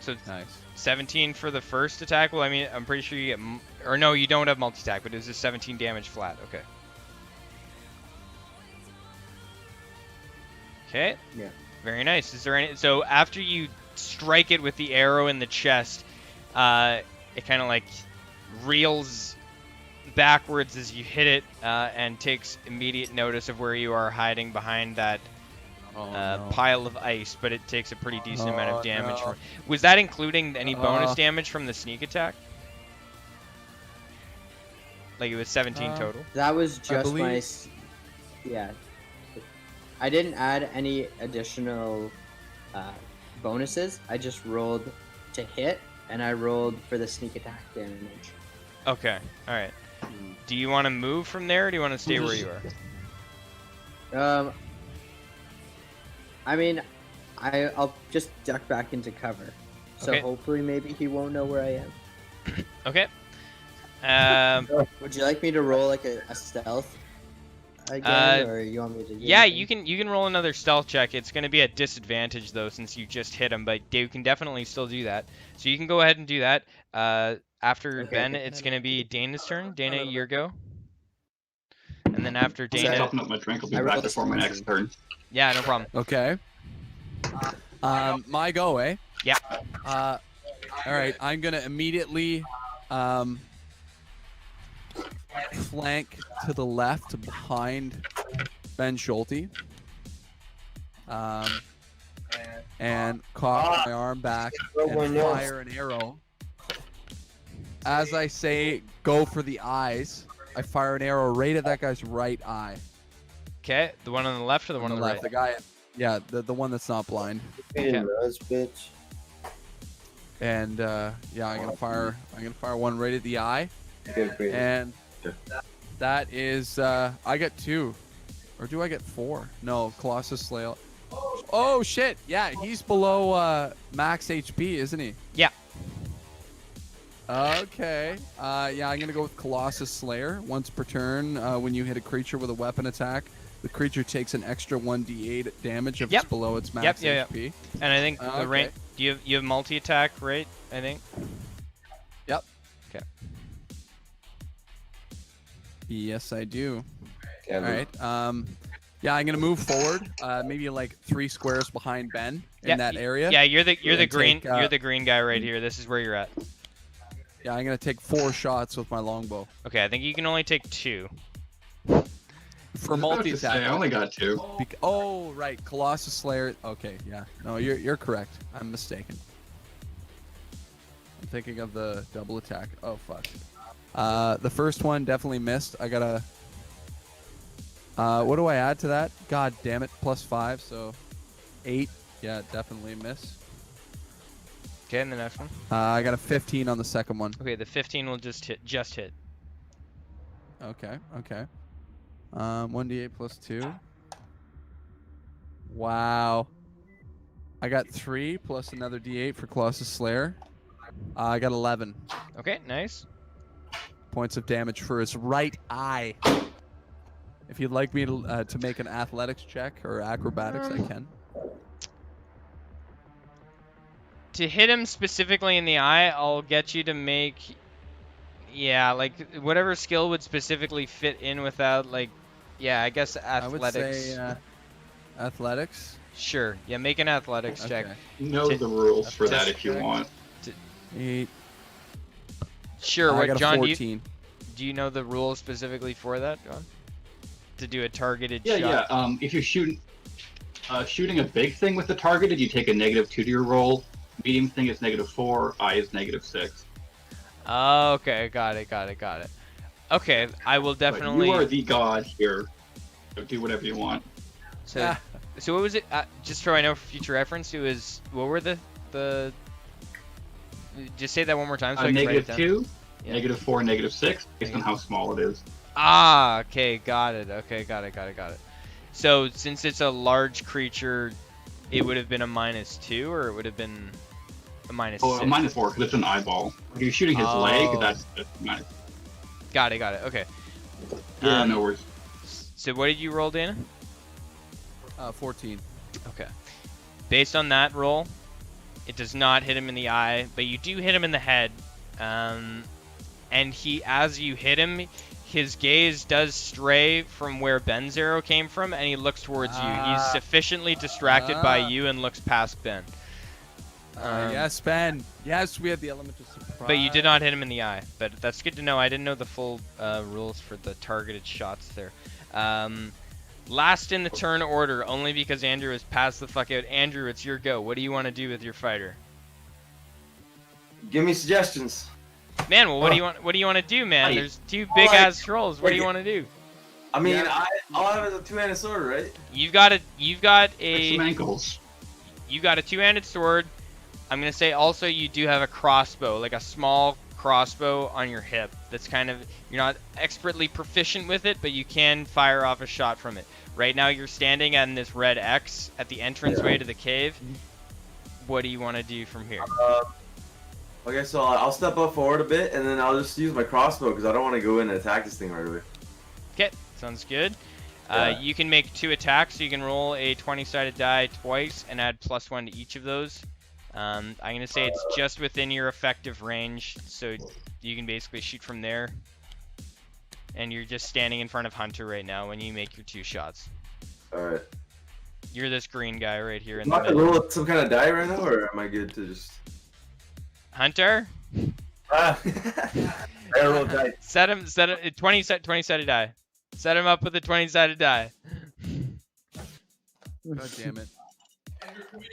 So Nice. 17 for the first attack. Well, I mean, I'm pretty sure you get, or no, you don't have multi-attack, but it was just 17 damage flat. Okay. Okay. Yeah. Very nice. Is there any? So after you strike it with the arrow in the chest, it kind of like reels backwards as you hit it, and takes immediate notice of where you are hiding behind that No. pile of ice. But it takes a pretty decent amount Oh, of damage. no. Was that including any bonus damage from the sneak attack? Like it was 17 total. That was just my. believe- Yeah. I didn't add any additional bonuses. I just rolled to hit, and I rolled for the sneak attack damage. Okay. All right. Do you want to move from there, or do you want to stay where you are? I mean, I'll just duck back into cover. So Okay. hopefully, maybe he won't know where I am. Okay. Would you like me to roll like a stealth again, or you want me to? Do Yeah, anything? you can roll another stealth check. It's going to be at disadvantage though, since you just hit him, but you can definitely still do that. So you can go ahead and do that. After Okay. Ben, it's going to be Dana's turn. Dana, your go. And then after I'm Dana, topping up my drink. I'll be I back rolled before my next 17. turn. yeah, no problem. Okay. My go, eh? Yeah. All right. I'm gonna immediately flank to the left behind Ben Schulte. And cock my arm back and fire an arrow. As I say, go for the eyes. I fire an arrow right at that guy's right eye. Okay, the one on the left or the one on the right? The guy, yeah, the one that's not blind. Okay. Bitch. And yeah, I'm gonna fire one right at the eye. And that is I get 2. Or do I get 4? No, Colossus Slayer. Oh shit! Yeah, he's below max HP, isn't he? Yeah. Okay. Yeah, I'm gonna go with Colossus Slayer. Once per turn, when you hit a creature with a weapon attack, the creature takes an extra 1d8 damage if it's below its max HP. And I think the Okay. rank. Do you have multi attack, right? I think. Yep. Okay. Yes, I do. All right. Yeah, I'm gonna move forward. Maybe like 3 squares behind Ben in that area. Yeah, you're the green take, you're the green guy right here. This is where you're at. Yeah, I'm gonna take 4 shots with my longbow. Okay, I think you can only take 2. For I multi-attack. only got 2. Oh, right, Colossus Slayer. Okay, yeah. No, you're correct. I'm mistaken. I'm thinking of the double attack. Oh fuck. The first one definitely missed. I gotta. What do I add to that? God damn it! +5, so 8. Yeah, definitely miss. Okay, and the next one. I got a 15 on the second one. Okay, the 15 will just hit. Okay. 1d8 +2. Wow. I got 3 plus another d8 for Colossus Slayer. I got 11 Okay, nice. points of damage for his right eye. If you'd like me to make an athletics check or acrobatics, I can. To hit him specifically in the eye, I'll get you to make, yeah, like whatever skill would specifically fit in without, like, yeah, I guess athletics. I would say athletics. Sure. Yeah, make an athletics check. Okay. You know the rules for that if you want. 8. Sure. I What, got a John? 14. Do you know the rules specifically for that, John? To do a targeted Yeah, shot. yeah. If you're shooting a big thing with the targeted, you take a -2 to your roll. Medium thing is -4. Eye is -6. Oh, okay, got it. Okay, I will definitely. But you are the god here. So do whatever you want. So, so what was it? Just so I know for future reference, it was, what were the? Just say that one more time so I can write it down. -2, Yeah. -4, -6, based on how small it is. Ah, okay, got it. Okay, got it. So since it's a large creature, it would have been a -2, or it would have been a -6. Oh, a -4 because it's an eyeball. If you're shooting his leg, that's -. Got it. Okay. Yeah, no worries. So what did you roll, Dana? 14. Okay. Based on that roll, it does not hit him in the eye, but you do hit him in the head. And as you hit him, his gaze does stray from where Ben's arrow came from, and he looks towards you. He's sufficiently distracted by you and looks past Ben. Yes, Ben. Yes, we have the element of surprise. But you did not hit him in the eye. But that's good to know. I didn't know the full rules for the targeted shots there. Last in the turn order, only because Andrew has passed the fuck out. Andrew, it's your go. What do you want to do with your fighter? Give me suggestions. Man, well, what do you want? What do you want to do, man? There's two big ass trolls. What do you want to do? I mean, all I have is a two-handed sword, right? You've got a Some ankles. you've got a two-handed sword. I'm gonna say also you do have a crossbow, like a small crossbow on your hip. That's kind of, you're not expertly proficient with it, but you can fire off a shot from it. Right now you're standing on this red X at the entranceway to the cave. What do you want to do from here? Okay, so I'll step up forward a bit, and then I'll just use my crossbow because I don't want to go in and attack this thing right away. Okay, sounds good. Yeah. You can make 2 attacks, so you can roll a 20-sided die twice and add +1 to each of those. I'm going to say it's just within your effective range, so you can basically shoot from there. And you're just standing in front of Hunter right now when you make your 2 shots. Alright. You're this green guy right here in Am the I to middle. roll some kind of die right now, or am I good to just... Hunter? I roll die. Set him 20-sided die. Set him up with a 20-sided die. God damn it.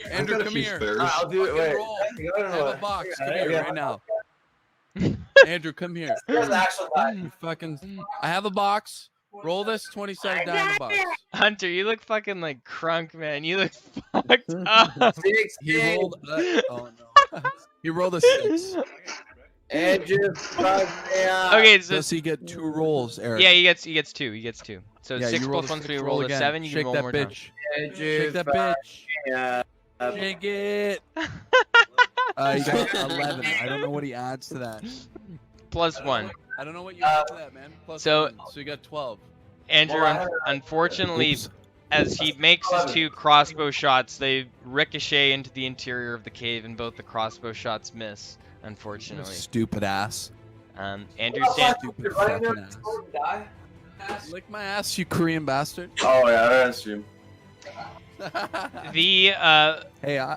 I've Andrew, got a come few here. spares. I'll do it. Fucking Wait. roll. I don't I know. have a box. Come here right now. Andrew, come here. Where's the actual die? You fucking. I have a box. Roll this 20-sided die in the box. Hunter, you look fucking like crunk, man. You look fucked up. He rolled. Oh no. He rolled a 6. Andrew, fuck me up. Okay, so Does he get 2 rolls, Eric? yeah, he gets 2. He gets 2. So Yeah, 6 you roll plus the 1, so 6, you roll a again. 7. You Shake can roll that more bitch. Andrew, Shake that fuck bitch. me up. Shake it. You got 11. I don't know what he adds to that. Plus 1. I don't know what you add to that, man. Plus So- 1. So you got 12. Andrew, unfortunately, as he makes his 2 crossbow shots, they ricochet into the interior of the cave, and both the crossbow shots miss. Unfortunately, Stupid ass. Andrew stands. Stupid fucking ass. Lick my ass, you Korean bastard. Oh yeah, I on stream. The Hey,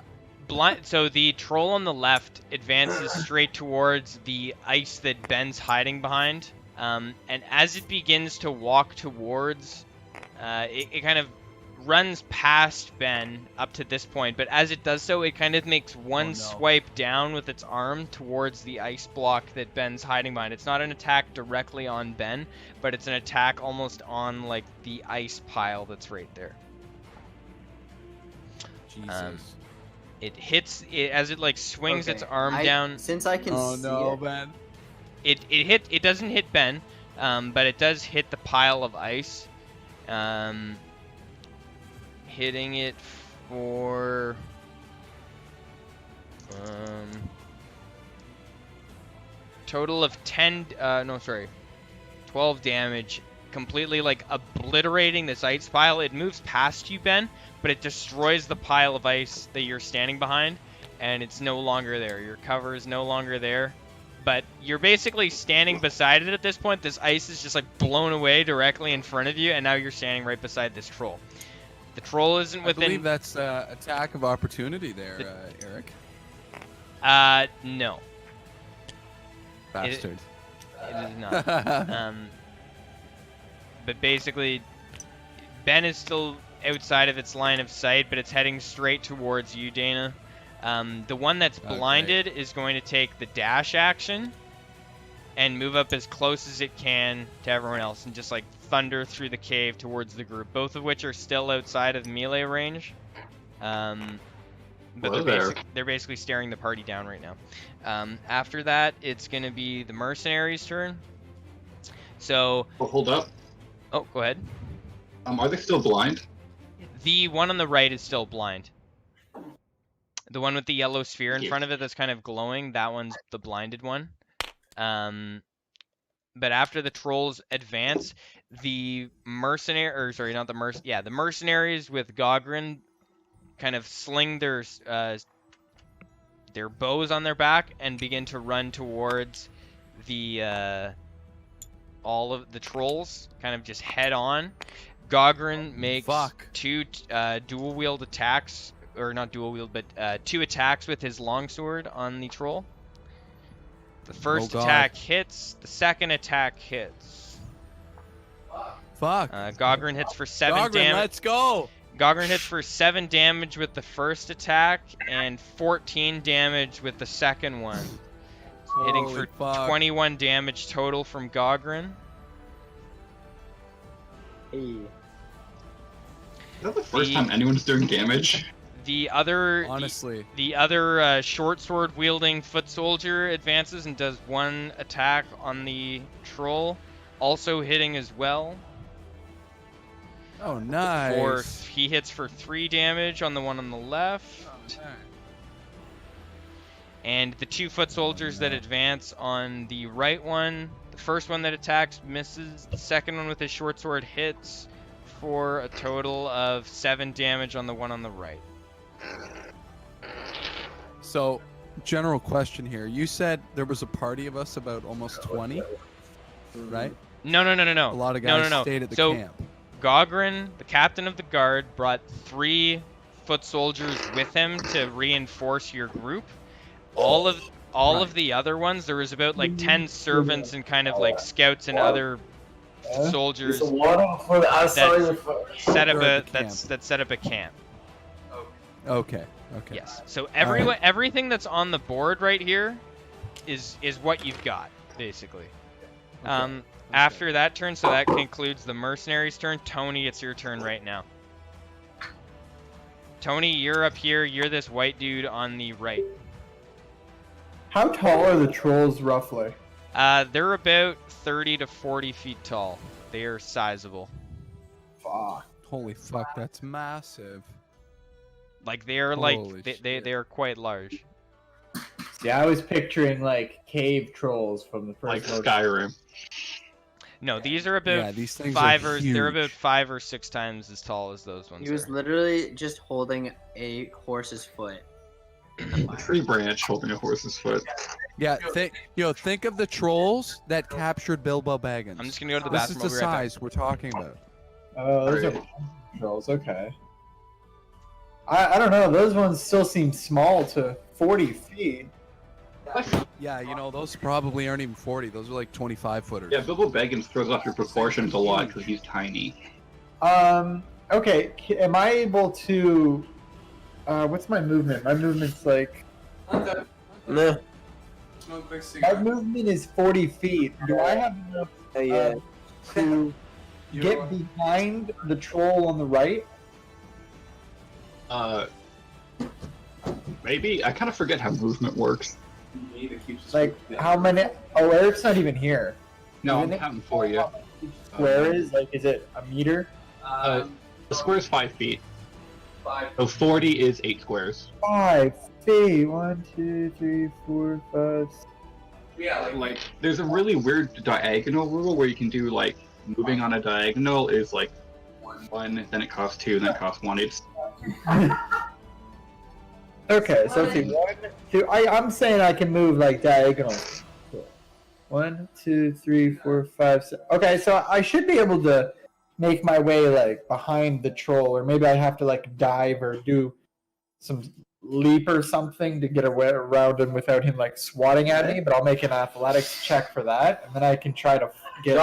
so the troll on the left advances straight towards the ice that Ben's hiding behind, and as it begins to walk towards, it kind of runs past Ben up to this point, but as it does so, it kind of makes one swipe down with its arm towards the ice block that Ben's hiding behind. It's not an attack directly on Ben, but it's an attack almost on like the ice pile that's right there. Jesus. It hits it as it like swings its arm I- down. Since I can Oh see no, it, man. It doesn't hit Ben, but it does hit the pile of ice, hitting it for total of 12 damage, completely like obliterating this ice pile. It moves past you, Ben, but it destroys the pile of ice that you're standing behind, and it's no longer there. Your cover is no longer there. But you're basically standing beside it at this point. This ice is just like blown away directly in front of you, and now you're standing right beside this troll. The troll isn't I within. believe that's attack of opportunity there, Eric. No, Bastard. it is not. But basically, Ben is still outside of its line of sight, but it's heading straight towards you, Dana. The one that's blinded is going to take the dash action and move up as close as it can to everyone else and just like thunder through the cave towards the group, both of which are still outside of melee range. But they're basically staring the party down right now. After that, it's going to be the mercenaries' turn. So... Oh, hold up. Oh, go ahead. Are they still blind? The one on the right is still blind. The one with the yellow sphere in front of it that's kind of glowing, that one's the blinded one. But after the trolls advance, the mercenaries with Gogrin kind of sling their bows on their back and begin to run towards the all of the trolls, kind of just head on. Gogrin makes 2 dual wield attacks. Or not dual wield, but 2 attacks with his longsword on the troll. The first attack hits. The second attack hits. Fuck. Gogrin hits for 7 damage. Let's go. Gogrin hits for 7 damage with the first attack and 14 damage with the second one. hitting Holy for fuck. 21 damage total from Gogrin. Hey. Is that the first time anyone's doing damage? The other, Honestly. the other short sword wielding foot soldier advances and does 1 attack on the troll, also hitting as well. Oh, nice. He hits for 3 damage on the one on the left. And the 2 foot soldiers that advance on the right one, the first one that attacks misses, the second one with his short sword hits for a total of 7 damage on the one on the right. So, general question here. You said there was a party of us, about almost 20, right? No. A lot of guys No. stayed at the So, camp. Gogrin, the captain of the guard, brought 3 foot soldiers with him to reinforce your group. All of the other ones, there was about like 10 servants and kind of like scouts and other soldiers that set up a camp. Okay. Yes. So everything that's on the board right here is what you've got basically. After that turn, so that concludes the mercenary's turn. Tony, it's your turn right now. Tony, you're up here. You're this white dude on the right. How tall are the trolls roughly? They're about 30 to 40 feet tall. They are sizable. Fuck. Holy fuck, that's massive. Like they are Holy like they are quite large. Yeah, I was picturing like cave trolls from the first Like Skyrim. No, these are about Yeah, these things they're are about huge. 5 or 6 times as tall as those ones He was are. literally just holding a horse's foot. A tree branch holding a horse's foot. Yeah, think of the trolls that captured Bilbo Baggins. I'm just gonna go to the This is bathroom. the I'll be right back. size we're talking about. Oh, those are trolls. Okay. I don't know. Those ones still seem small to 40 feet. Yeah, those probably aren't even 40. Those are like 25 footers. Yeah, Bilbo Baggins throws off your proportions a lot because he's tiny. Okay. Am I able to? What's my movement? My movement's like. No. My movement is 40 feet. Do I have enough to get behind the troll on the right? Maybe. I kind of forget how movement works. Like, how many? Oh, Eric's not even here. No, I'm Isn't it? counting for you. Square is? Like, is it a meter? The square is 5 feet. So 40 is 8 squares. 5 feet. 1, 2, 3, 4, 5. Yeah, like there's a really weird diagonal rule where you can do like moving on a diagonal is like 1, then it costs 2, then it costs 1. It's Okay, so let's see. 1, 2. I'm saying I can move like diagonal. 1, 2, 3, 4, 5, 6. Okay, so I should be able to make my way like behind the troll, or maybe I have to like dive or do some leap or something to get away around him without him like swatting at me. But I'll make an athletics check for that, and then I can try to hit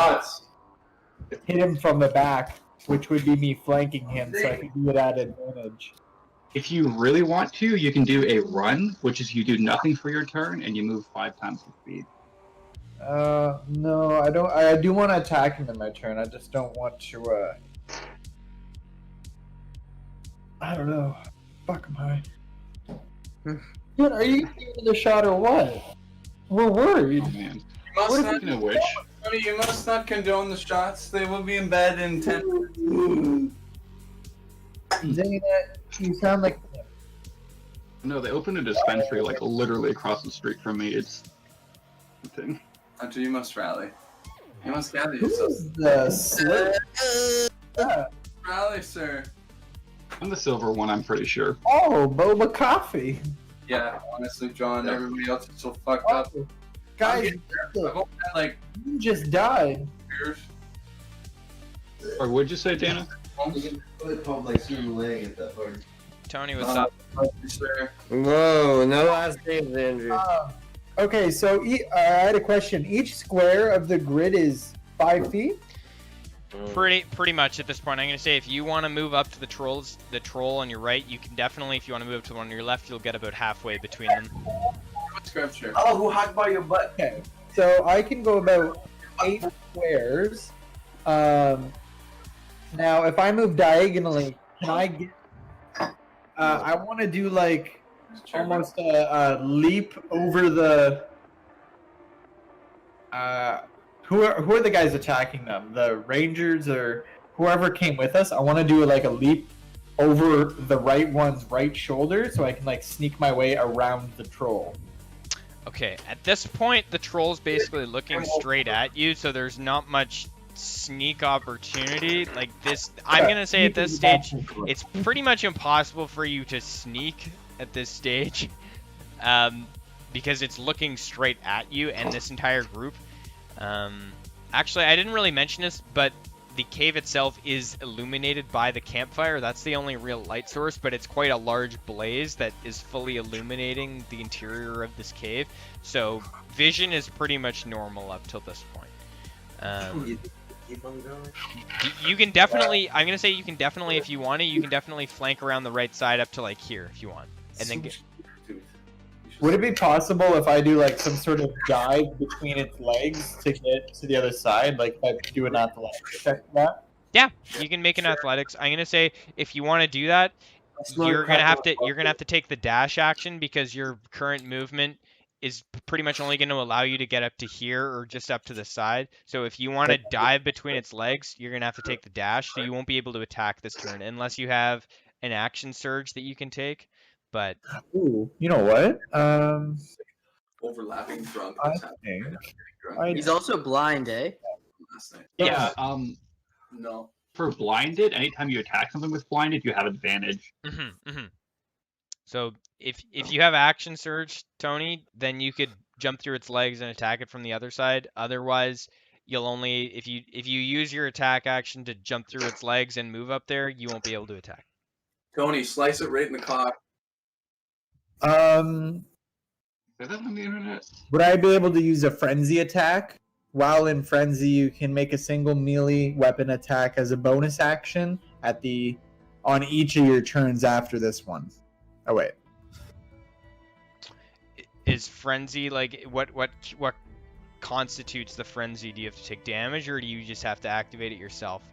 him from the back, which would be me flanking him, so I can do it at advantage. if you really want to, you can do a run, which is you do nothing for your turn and you move 5 times the speed. No, I don't. I do want to attack him in my turn. I just don't want to. I don't know. Fuck am I? Dude, are you giving it a shot or what? We're worried. Oh man. You must not, Speaking of which, Tony, you must not condone the shots. They will be in bed in 10. Dang it, you sound like. no, they opened a dispensary like literally across the street from me. It's thing. Hunter, you must rally. You must gather yourself. Who's the slip? Rally, sir. I'm the silver one, I'm pretty sure. Oh, Boba Coffee. Yeah, honestly, John, everybody else is so fucked up. Oh, guys, I've only had like you just died. years. Or would you say, Dana? Tony, what's up? Sir. Whoa, no last names, Andrew. Okay, so I had a question. Each square of the grid is 5 feet? Pretty much at this point. I'm gonna say if you want to move up to the troll on your right, you can definitely. If you want to move up to the one on your left, you'll get about halfway between them. Scrub chair. Oh, who hacked by your butt? Okay, so I can go about 8 squares. Now, if I move diagonally, can I get? I want to do like almost a leap over the. Who are the guys attacking them? The Rangers or whoever came with us? I want to do like a leap over the right one's right shoulder so I can like sneak my way around the troll. Okay, at this point, the troll's basically looking straight at you, so there's not much sneak opportunity. Like this, I'm gonna say at this stage, it's pretty much impossible for you to sneak at this stage, because it's looking straight at you and this entire group. Actually, I didn't really mention this, but the cave itself is illuminated by the campfire. That's the only real light source, but it's quite a large blaze that is fully illuminating the interior of this cave. So vision is pretty much normal up till this point. You can definitely, I'm gonna say you can definitely, if you want to, you can definitely flank around the right side up to like here if you want, and then get. Would it be possible if I do like some sort of dive between its legs to get to the other side? Like if I do an athletics check for that? Yeah, you can make an athletics. I'm gonna say if you want to do that, you're gonna have to take the dash action because your current movement is pretty much only going to allow you to get up to here or just up to the side. So if you want to dive between its legs, you're going to have to take the dash. So you won't be able to attack this turn unless you have an action surge that you can take. But ooh, you know what? Overlapping drunk. I think He's also blind, eh? Yeah. No. For blinded, anytime you attack something with blinded, you have advantage. So if you have action surge, Tony, then you could jump through its legs and attack it from the other side. Otherwise, you'll only if you use your attack action to jump through its legs and move up there, you won't be able to attack. Tony, slice it right in the cock. Is that on the internet? Would I be able to use a frenzy attack? While in frenzy, you can make a single melee weapon attack as a bonus action on each of your turns after this one. Oh wait. Is frenzy like what constitutes the frenzy? Do you have to take damage or do you just have to activate it yourself?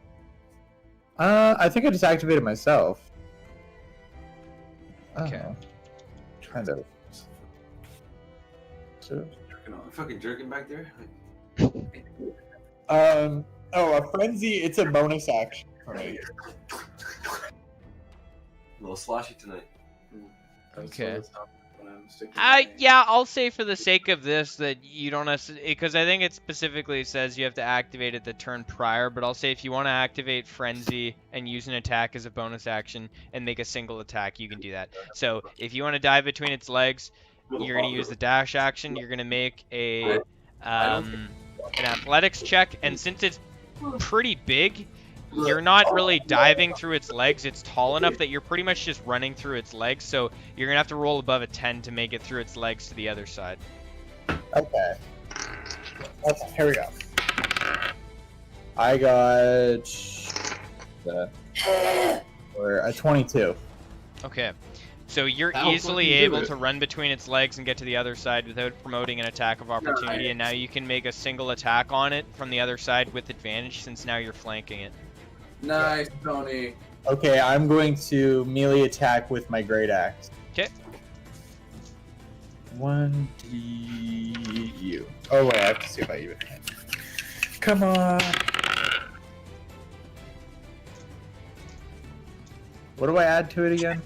I think I just activated myself. Okay. Kind of. So. I'm fucking jerking back there. Oh, a frenzy. It's a bonus action. Right. A little slashy tonight. Okay. Yeah, I'll say for the sake of this that you don't necessarily, because I think it specifically says you have to activate it the turn prior, but I'll say if you want to activate Frenzy and use an attack as a bonus action and make a single attack, you can do that. So if you want to dive between its legs, you're going to use the dash action, you're going to make an athletics check, and since it's pretty big, you're not really diving through its legs. It's tall enough that you're pretty much just running through its legs, so you're going to have to roll above a 10 to make it through its legs to the other side. Okay. Here we go. I got a 22. Okay. So you're easily able to run between its legs and get to the other side without promoting an attack of opportunity, and now you can make a single attack on it from the other side with advantage since now you're flanking it. Nice, Tony. Okay, I'm going to melee attack with my great axe. Okay. 1d. Oh wait, I have to see if I even hit. Come on. What do I add to it again?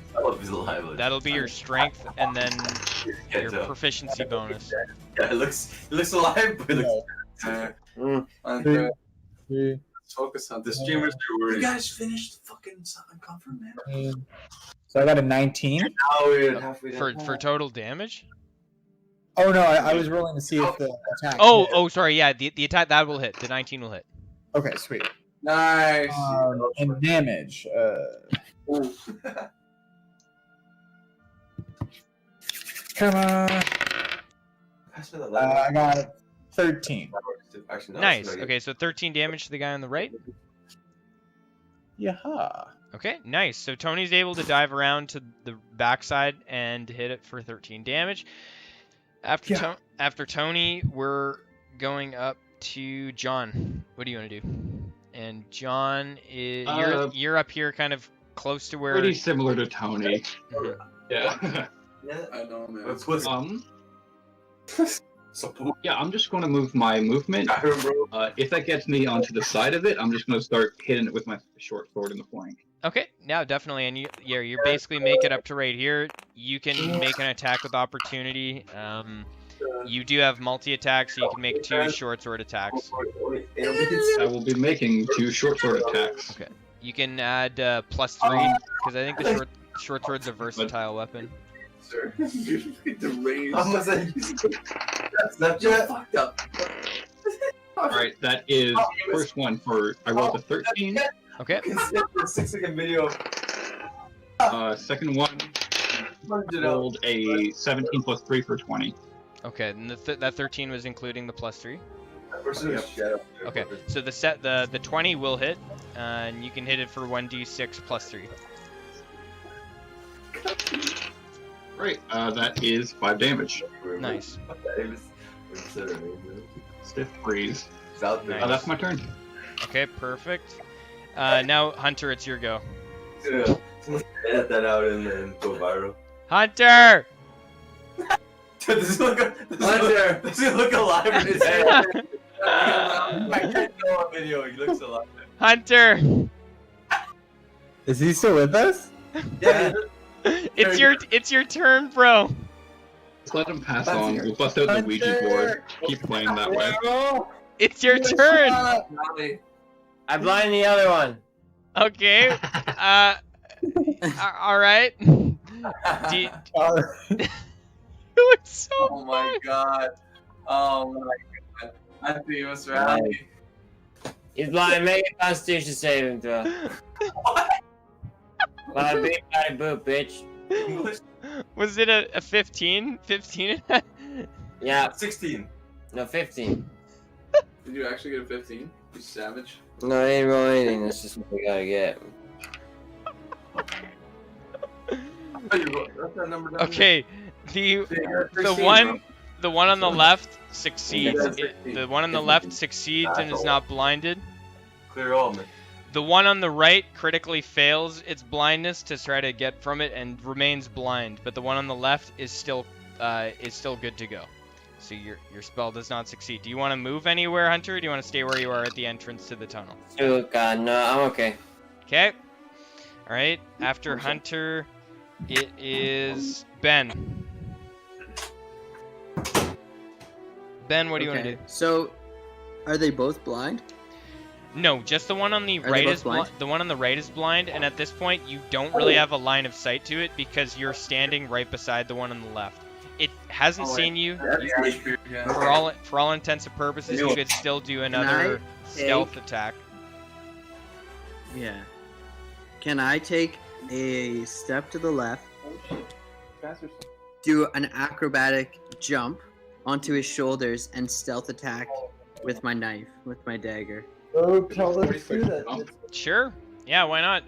That'll be your strength and then your proficiency bonus. Yeah, it looks alive, but it looks. Three. Focus on The streamers are worried. You guys finished the fucking comfort, man. So I got a 19. For total damage? Oh no, I was rolling to see if the attack. Oh, sorry. Yeah, the attack that will hit. The 19 will hit. Okay, sweet. Nice. And damage. Come on. I got 13. Nice. Okay, so 13 damage to the guy on the right. Yeah. Okay, nice. So Tony's able to dive around to the backside and hit it for 13 damage. After Tony, we're going up to John. What do you want to do? And John, you're up here, kind of close to where. Pretty similar to Tony. Mhm. Yeah. I know, man. Yeah, I'm just going to move my movement. If that gets me onto the side of it, I'm just going to start hitting it with my short sword in the flank. Okay, yeah, definitely. And you basically make it up to right here. You can make an attack with opportunity. You do have multi-attack, so you can make 2 short sword attacks. I will be making 2 short sword attacks. Okay. You can add +3, because I think the short sword's a versatile weapon. Snapchat? Alright, that is first one for, I rolled a 13. Okay. 6-second video. Second one, rolled a 17 plus 3 for 20. Okay, and that 13 was including the +3? Yep. Okay, so the 20 will hit, and you can hit it for 1d6 +3. Right, that is 5 damage. Nice. Stiff freeze. Nice. That's my turn. Okay, perfect. Now, Hunter, it's your go. Edit that out and then go viral. Hunter! Does he look alive in his head? I can't go on video, he looks alive. Hunter! Is he still with us? Yeah. It's your turn, bro. Let's let him pass on. We'll bust out the Ouija board. Keep playing that way. It's your turn. I blind the other one. Okay. All right. You look so Oh my god. Oh my god. I think it was rally. He's blind. Make a Constitution saving throw. Bada beep, bada boop, bitch. Was it a 15? 15? Yeah, 16. no, 15. Did you actually get a 15? You savage. No, I didn't roll anything. That's just what we gotta get. That's that number down Okay. The one on the left succeeds. The one on the left succeeds and is not blinded. Clear all, man. The one on the right critically fails its blindness to try to get from it and remains blind, but the one on the left is still good to go. So your spell does not succeed. Do you want to move anywhere, Hunter, or do you want to stay where you are at the entrance to the tunnel? Oh god, no, I'm okay. Okay. All right. After Hunter, it is Ben. Ben, what do you want to do? So, are they both blind? No, just the one on the Are they right both is blind? the one on the right is blind, and at this point you don't really have a line of sight to it because you're standing right beside the one on the left. It hasn't seen you. For all intents and purposes, you could still do another stealth attack. Yeah. Can I take a step to the left, do an acrobatic jump onto his shoulders, and stealth attack with my knife, with my dagger? Oh, tell us to do that. Sure. Yeah, why not?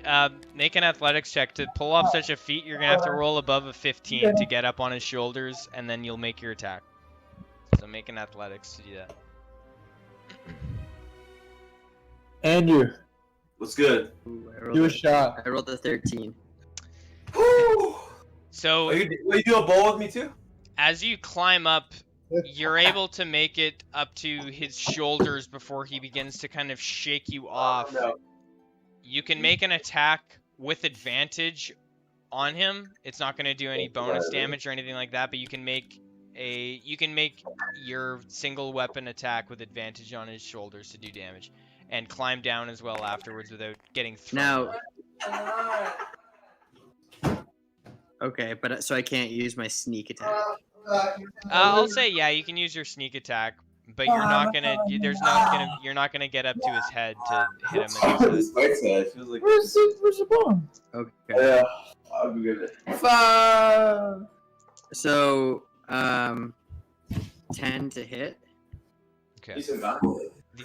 Make an athletics check. To pull off such a feat, you're going to have to roll above a 15 to get up on his shoulders, and then you'll make your attack. So make an athletics to do that. And you. What's good? Do a shot. I rolled a 13. So, Will you do a bowl with me too? as you climb up, you're able to make it up to his shoulders before he begins to kind of shake you off. No. You can make an attack with advantage on him. It's not going to do any bonus damage or anything like that, but you can make your single weapon attack with advantage on his shoulders to do damage, and climb down as well afterwards without getting thrown. Now, okay, but so I can't use my sneak attack. I'll say yeah, you can use your sneak attack, but you're not gonna get up to his head to hit him in the head. Where's the bomb? Okay. Yeah, I'll be good. So, 10 to hit. Okay.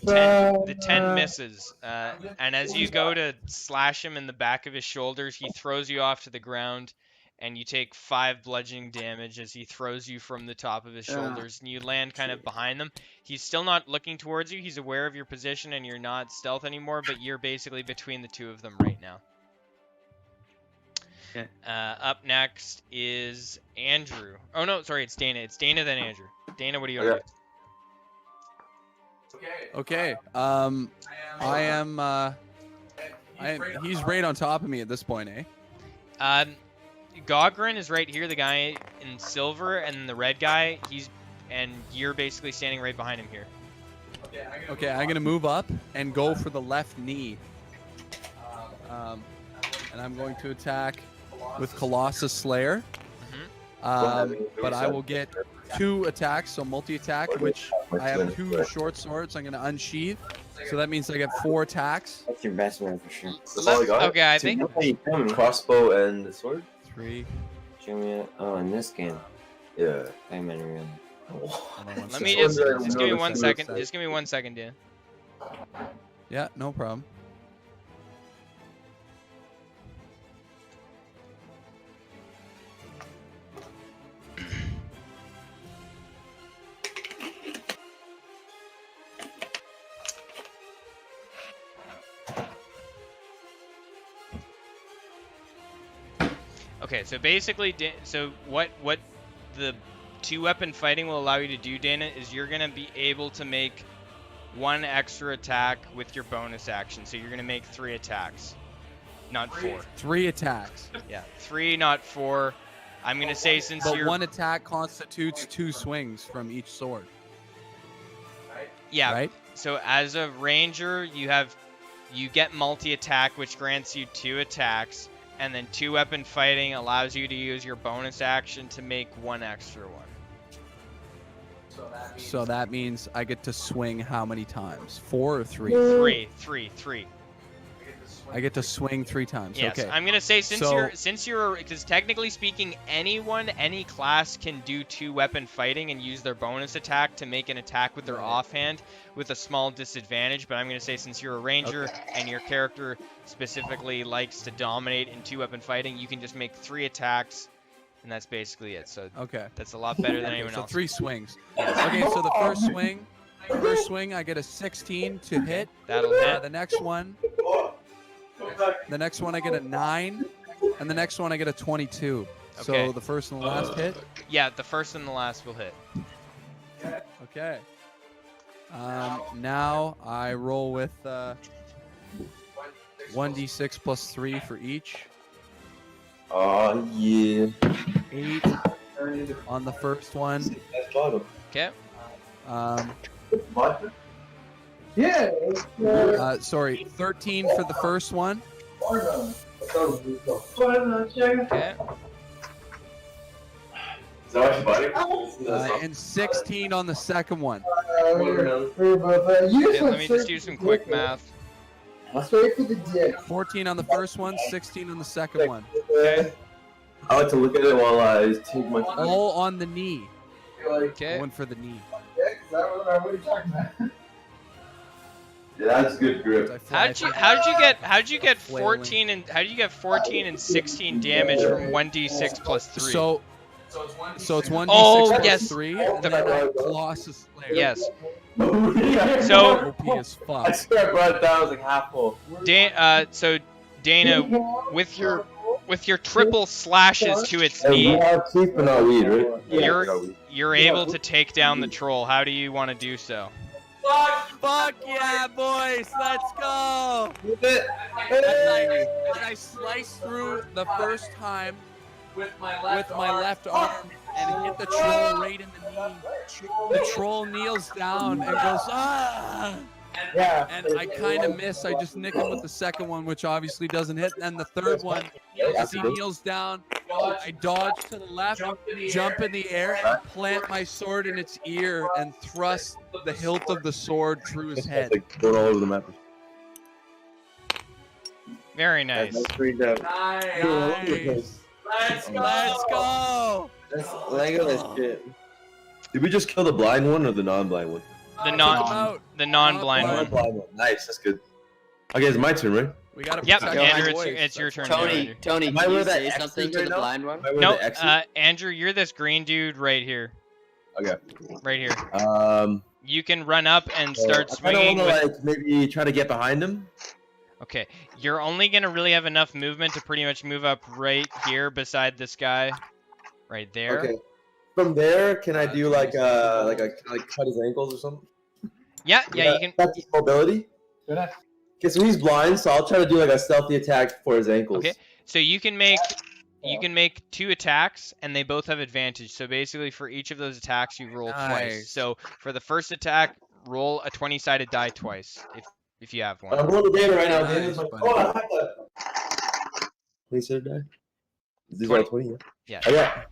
The 10 misses, and as you go to slash him in the back of his shoulders, he throws you off to the ground, and you take 5 bludgeoning damage as he throws you from the top of his shoulders, and you land kind of behind them. He's still not looking towards you. He's aware of your position, and you're not stealth anymore, but you're basically between the two of them right now. Okay. Up next is Andrew. Oh no, sorry, it's Dana. It's Dana then Andrew. Dana, what do you want to do? Okay. He's right on top of me at this point, eh? Gogrin is right here, the guy in silver, and the red guy, and you're basically standing right behind him here. Okay, I'm gonna move up and go for the left knee. And I'm going to attack with Colossus Slayer. But I will get 2 attacks, so multi-attack, which I have 2 short swords. I'm gonna unsheath, so that means I get 4 attacks. That's your best one for sure. That's all I got. Okay, I think. Crossbow and the sword. 3. Show me it. Oh, in this game. Yeah. I'm in real. Let me just give me 1 second. Just give me 1 second, Dan. Yeah, no problem. Okay, so basically, so what the 2-weapon fighting will allow you to do, Dana, is you're gonna be able to make 1 extra attack with your bonus action. So you're gonna make 3 attacks, not 4. 3 attacks. Yeah, 3, not 4. I'm gonna say since But you're 1 attack constitutes 2 swings from each sword. yeah. Right? So as a ranger, you get multi-attack, which grants you 2 attacks. And then 2-weapon fighting allows you to use your bonus action to make 1 extra one. So that means I get to swing how many times? 4 or 3? 3. I get to swing 3 times. Yes, Okay. I'm gonna say since So- you're because technically speaking, any class can do 2-weapon fighting and use their bonus attack to make an attack with their offhand with a small disadvantage. But I'm gonna say since you're a ranger and your character specifically likes to dominate in 2-weapon fighting, you can just make 3 attacks, and that's basically it. So Okay. that's a lot better than anyone So else. 3 swings. Okay, so the first swing, I get a 16 to hit. That'll hit. The next one I get a 9, and the next one I get a 22. Okay. So the first and the last hit. Yeah, the first and the last will hit. Okay. Now I roll with 1d6 plus 3 for each. Oh yeah. 8 on the first one. That's bottom. Okay. Sorry, 13 for the first one. Okay. Is that what you're And 16 on the second one. Okay, let me just do some quick math. 14 on the first one, 16 on the second one. Okay. I like to look at it while I take my. All on the knee. Okay. Going for the knee. Yeah, that's good grip. How did you get 14 and 16 damage from 1d6 plus 3? So it's 1d6 Oh, plus yes. 3, and then I got Colossus Slayer. Yes. So OP as I fuck. swear I brought it down. I was like half full. So Dana, with your triple slashes to its Hey, we knee, are keeping our weed, right? you're able to take down the troll. How do you want to do so? Fuck yeah, boys! Let's go! And I slice through the first time with my left arm and hit the troll right in the knee. The troll kneels down and goes, ah! Yeah. And I kind of miss. I just nick him with the second one, which obviously doesn't hit. And the third one, as he kneels down, I dodge to the left, jump in the air, and plant my sword in its ear and thrust the hilt of the sword through his head. Like going all over the map. Very nice. Nice. Let's go! That's Legolas shit. Did we just kill the blind one or the non-blind one? The non-blind one. Blind one. Nice, that's good. Okay, it's my turn, right? We gotta Yep, protect Go our Andrew, ahead. voice. it's your turn. now, Tony, Andrew. Tony, Am I can you with that say X something to right the now? blind one? Am I with No, the X's? Andrew, you're this green dude right here. Okay. Right here. You can run up and So start I swinging kinda with... wanna, like, maybe try to get behind him. Okay, you're only gonna really have enough movement to pretty much move up right here beside this guy. Right there. Okay. From there, can I do like cut his ankles or something? Yeah, you can... That's his mobility. Okay, so he's blind, so I'll try to do like a stealthy attack for his ankles. Okay, so you can make 2 attacks, and they both have advantage. So basically, for each of those attacks, you roll twice. Nice. So for the first attack, roll a 20-sided die twice, if you have one. I'm rolling the data right now. Nice, Dana's like, buddy. oh, I have that. 20-sided die. These are 20. Yeah.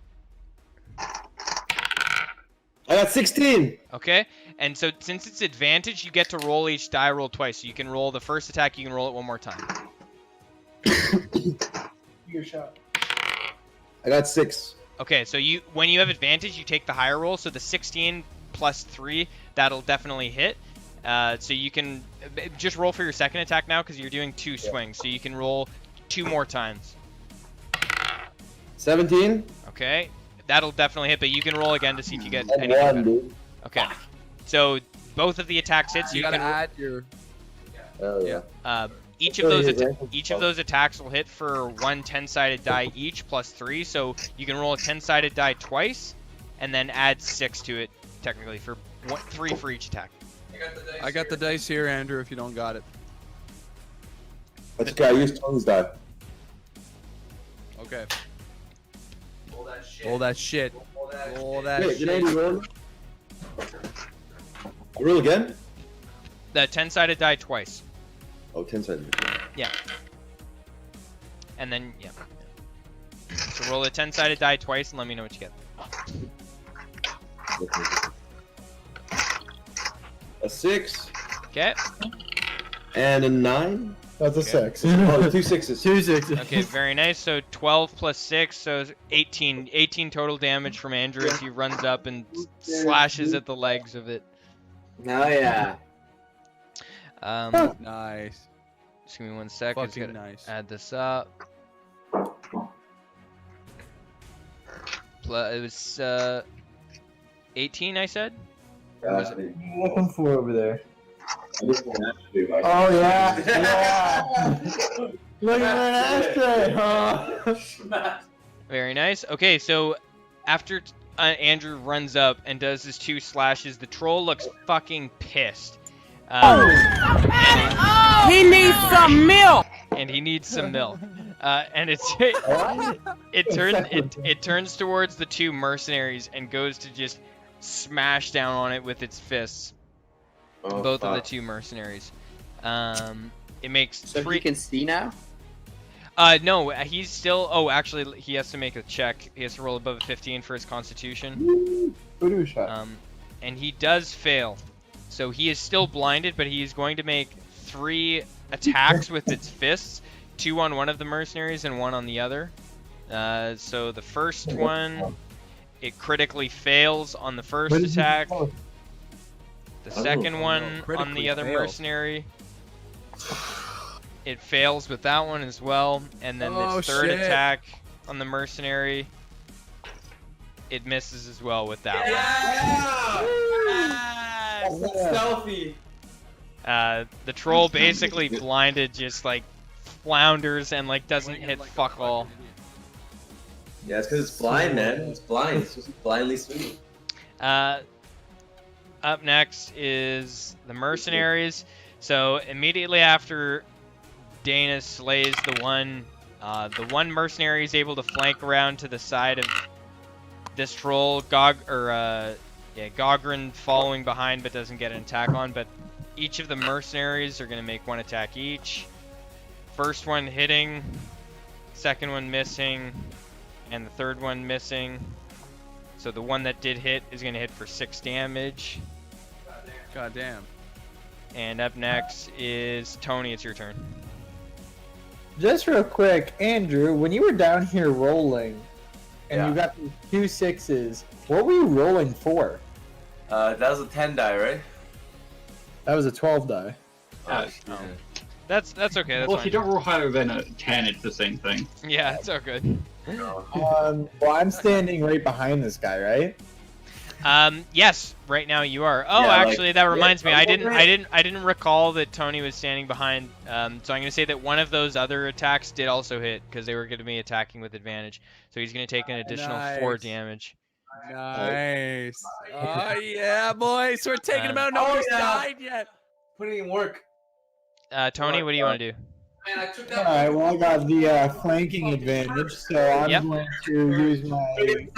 I got 16. Okay, and so since it's advantage, you get to roll each die roll twice. So you can roll the first attack, you can roll it one more time. Your shot. I got 6. Okay, so when you have advantage, you take the higher roll. So the 16 plus 3, that'll definitely hit. So you can just roll for your second attack now because you're doing 2 swings. So you can roll 2 more times. 17. Okay, that'll definitely hit, but you can roll again to see if you get And anything 1, better. dude. Okay, so both of the attacks hit. So You you gotta can add your. Oh, yeah. each of those attacks will hit for 1 10-sided die each plus 3. So you can roll a 10-sided die twice, and then add 6 to it technically for 3 for each attack. I got the dice here, Andrew. If you don't got it. That's okay. I used Tony's die. Okay. Roll that shit. Roll that Wait, shit. did I roll? I roll again? The 10-sided die twice. Oh, 10-sided. Yeah. And then, yeah. So roll a 10-sided die twice and let me know what you get. A 6. Okay. And a 9. That's a Okay. 6. Oh, 2 6s. 2 6s. Okay, very nice. So 12 plus 6, so 18 total damage from Andrew as he runs up and slashes at the legs of it. Oh yeah. Nice. Just give me 1 sec. I just Fucking gotta nice. add this up. It was 18, I said? Or was it? Looking for over there. Oh, Oh yeah, yeah. Look at that ashtray, huh? Very nice. Okay, so after Andrew runs up and does his 2 slashes, the troll looks fucking pissed. He needs some milk. And he needs some milk. And it turns towards the 2 mercenaries and goes to just smash down on it with its fists. Oh, Both of the 2 mercenaries. It makes So 3. he can see now? No, he's still. Oh, actually, he has to make a check. He has to roll above a 15 for his constitution. Voodoo shot. And he does fail. So he is still blinded, but he is going to make 3 attacks with its fists. 2 on one of the mercenaries and 1 on the other. So the first one, it critically fails on the first attack. The second one on the Critically other fail. mercenary, it fails with that one as well. And then Oh, its third shit. attack on the mercenary, it misses as well with that one. Stealthy. The troll basically blinded just like flounders and like doesn't hit fuck all. Yeah, it's because it's blind, man. It's blind. It's just blindly swinging. Up next is the mercenaries. So immediately after Dana slays the one mercenary is able to flank around to the side of this troll. Gogrin following behind but doesn't get an attack on. But each of the mercenaries are going to make 1 attack each. First one hitting, second one missing, and the third one missing. So the one that did hit is going to hit for 6 damage. God damn. And up next is Tony. It's your turn. Just real quick, Andrew, when you were down here rolling, and Yeah. you got these 2 6s, what were you rolling for? That was a 10 die, right? That was a 12 die. Oh, That's okay. That's Well, fine. if you don't roll higher than a 10, it's the same thing. Yeah, it's all good. Well, I'm standing right behind this guy, right? Yes, right now you are. Oh, Yeah, actually, that reminds me. I okay. didn't recall that Tony was standing behind. So I'm gonna say that one of those other attacks did also hit because they were gonna be attacking with advantage. So he's gonna take an additional 4 Nice. damage. Nice. Oh yeah, boys, we're taking him out. Oh, Nobody's yeah. died yet. Putting in work. Tony, what do you want to do? Man, I took All that. right. Well, I got the flanking advantage, so I'm Yep. going to use my great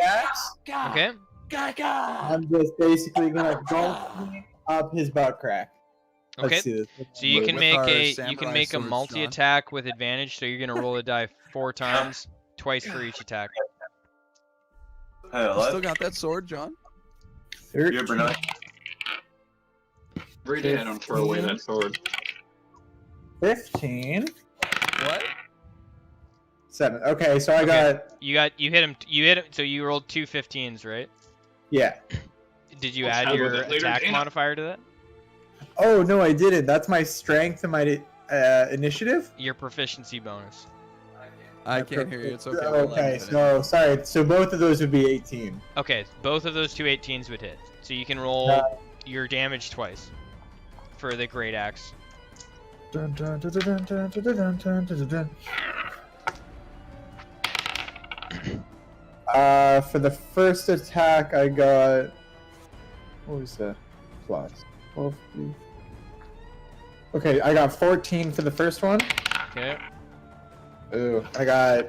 axe. Okay. I'm just basically gonna go up his butt crack. Okay. Let's see this. So you can With make our a samurai swords, multi attack with advantage. So you're gonna roll a die 4 times, twice for each attack. You still got that sword, John? Yeah, Bernard. Every day I don't throw away that sword. 15. What? 7. Okay, so I Okay. got You hit him. So you rolled 2 15s, right? yeah. Did you We'll add chat your about that later, attack Dana. modifier to that? Oh no, I didn't. That's my strength and my initiative. Your proficiency bonus. I can't hear you. It's okay. We'll let Okay, him finish. so sorry. So both of those would be 18. Okay, both of those 2 18s would hit. So you can roll your damage twice for the great axe. Dun, dun, dun, dun, dun, dun, dun, dun, dun, dun, dun. For the first attack, I got what was that? Plus 12. Okay, I got 14 for the first one. Okay. Ooh, I got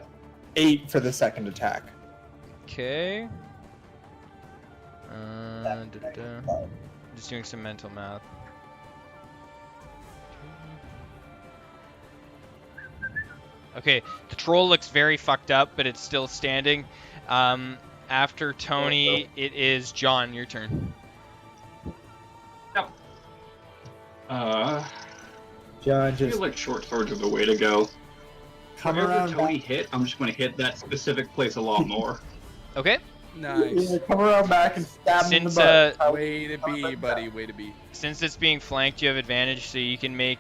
8 for the second attack. Okay. Just doing some mental math. Okay, the troll looks very fucked up, but it's still standing. After Tony, it is John. Your turn. John, I just feel like short swords are the way to go. come Wherever around. Tony hit, I'm just going to hit that specific place a lot more. Okay. Nice. Yeah, come around back and stab him in the Since butt. Way to be, buddy. Way to be. since it's being flanked, you have advantage, so you can make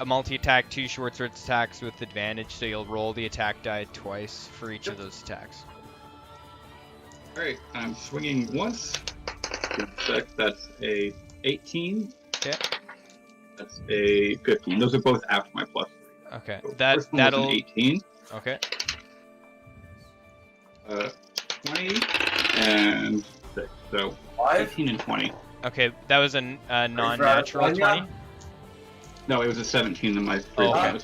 a multi-attack 2 short sword attacks with advantage. So you'll roll the attack die twice for each of those attacks. Alright, I'm swinging once. That's a 18. Okay. That's a 15. Those are both after my plus. Okay. So first one was an 18. Okay. 20 and 6. So 18 and 20. Okay, that was a non-natural 20. No, it was a 17 in my first Oh, okay.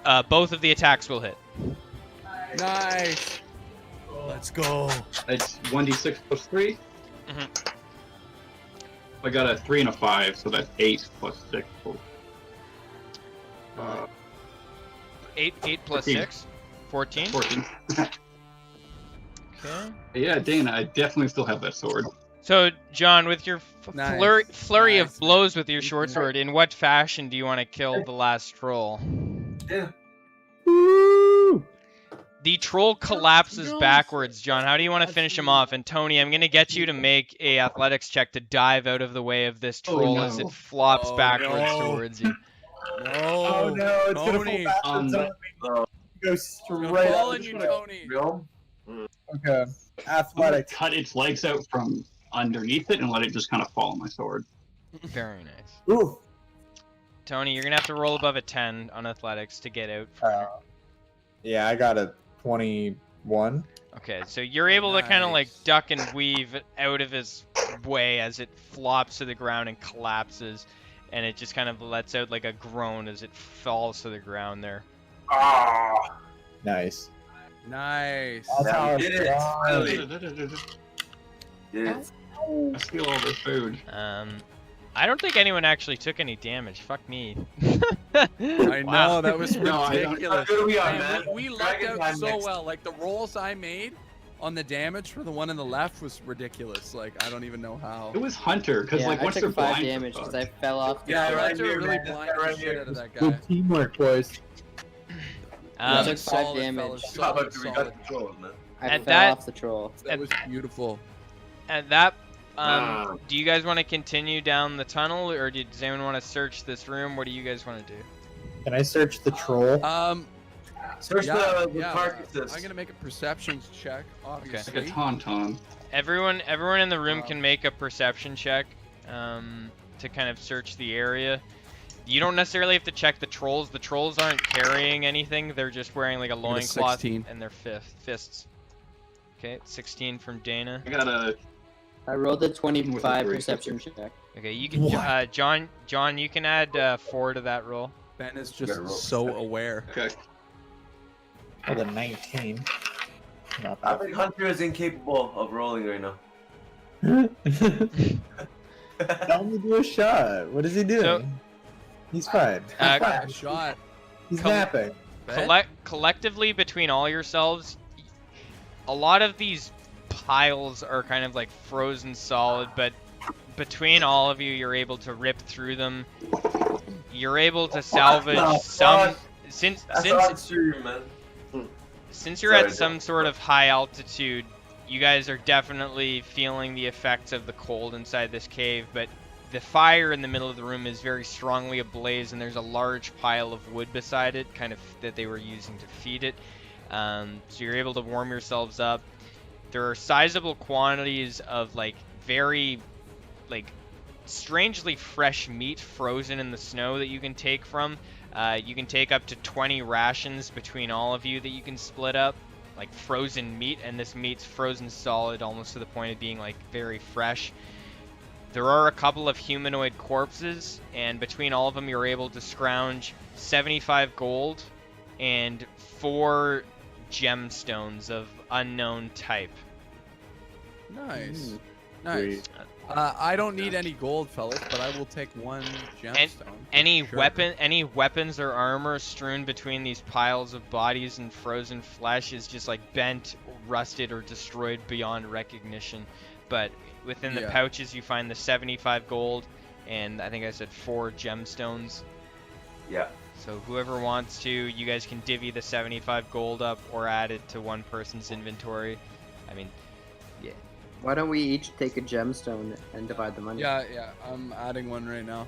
bonus. Both of the attacks will hit. Nice. Let's go. It's 1d6 plus 3. Mhm. I got a 3 and a 5, so that's 8 plus 6. 8 plus 14. 6? 14? 14. Okay. Yeah, Dana, I definitely still have that sword. So, John, with your Nice. flurry Nice. of blows with your short sword, in what fashion do you want to kill the last troll? Yeah. The troll collapses backwards, John. How do you want to finish him off? And Tony, I'm going to get you to make a athletics check to dive out of the way of this troll as it flops Oh, backwards no. towards you. No. Oh no, it's gonna Tony. fall backwards on me. Go It's gonna straight fall up. on you, Tony. Real? Okay. I'm gonna Athletics. cut its legs out from underneath it and let it just kind of fall on my sword. Very nice. Ooh. Tony, you're going to have to roll above a 10 on athletics to get out from it. Yeah, I got a 21. Okay, so you're able to kind of like Nice. duck and weave out of his way as it flops to the ground and collapses, and it just kind of lets out like a groan as it falls to the ground there. Ah. Nice. Nice. That's how we it's did it. done. Finally. Yeah. I steal all their food. I don't think anyone actually took any damage. Fuck me. I know, Wow. that was No, I don't- ridiculous. How good are we on, Man, man? we lucked Dragon out time so next. well. Like, the rolls I made on the damage for the one on the left was ridiculous. Like, I don't even know how. It was Hunter, because Yeah, like I once they're took 5 blind, damage because I fell off. The Yeah, cliff. right Hunter here, really man. blinded Right the here. shit out of that guy. Good teamwork, boys. I Um, took 5 solid, damage. fellas, How about solid, we solid. got control, man? I At fell that- off the troll. That was beautiful. at that Do you guys want to continue down the tunnel, or does anyone want to search this room? What do you guys want to do? Can I search the troll? Search the carcasses. I'm gonna make a perception check. Obviously. Like a tauntaun. Everyone in the room can make a perception check to kind of search the area. You don't necessarily have to check the trolls. The trolls aren't carrying anything. They're just wearing like a loincloth and their fists. Okay, 16 from Dana. I rolled a 25 perception check. Okay, you can John, you can add 4 to that roll. Ben is just so aware. Okay. Oh, the 19. Not I bad. think Hunter is incapable of rolling right now. Tell him to do a shot. What is he doing? He's fine. Shot. He's napping. Collectively, between all yourselves, a lot of these piles are kind of like frozen solid, but between all of you, you're able to rip through them. You're able to salvage some. Since you're at some sort of high altitude, you guys are definitely feeling the effects of the cold inside this cave, but the fire in the middle of the room is very strongly ablaze, and there's a large pile of wood beside it, kind of that they were using to feed it. So you're able to warm yourselves up. There are sizable quantities of very strangely fresh meat frozen in the snow that you can take from. You can take up to 20 rations between all of you that you can split up, like frozen meat, and this meat's frozen solid almost to the point of being very fresh. There are a couple of humanoid corpses, and between all of them you're able to scrounge 75 gold and 4 gemstones of unknown type. Nice. Nice. I don't need any gold, fellas, but I will take 1 gemstone. Any weapons or armor strewn between these piles of bodies and frozen flesh is just bent, rusted, or destroyed beyond recognition. But within the pouches you find the 75 gold, and I think I said 4 gemstones. Yeah. So whoever wants to, you guys can divvy the 75 gold up or add it to one person's inventory. I mean, yeah. Why don't we each take a gemstone and divide the money? Yeah, I'm adding one right now.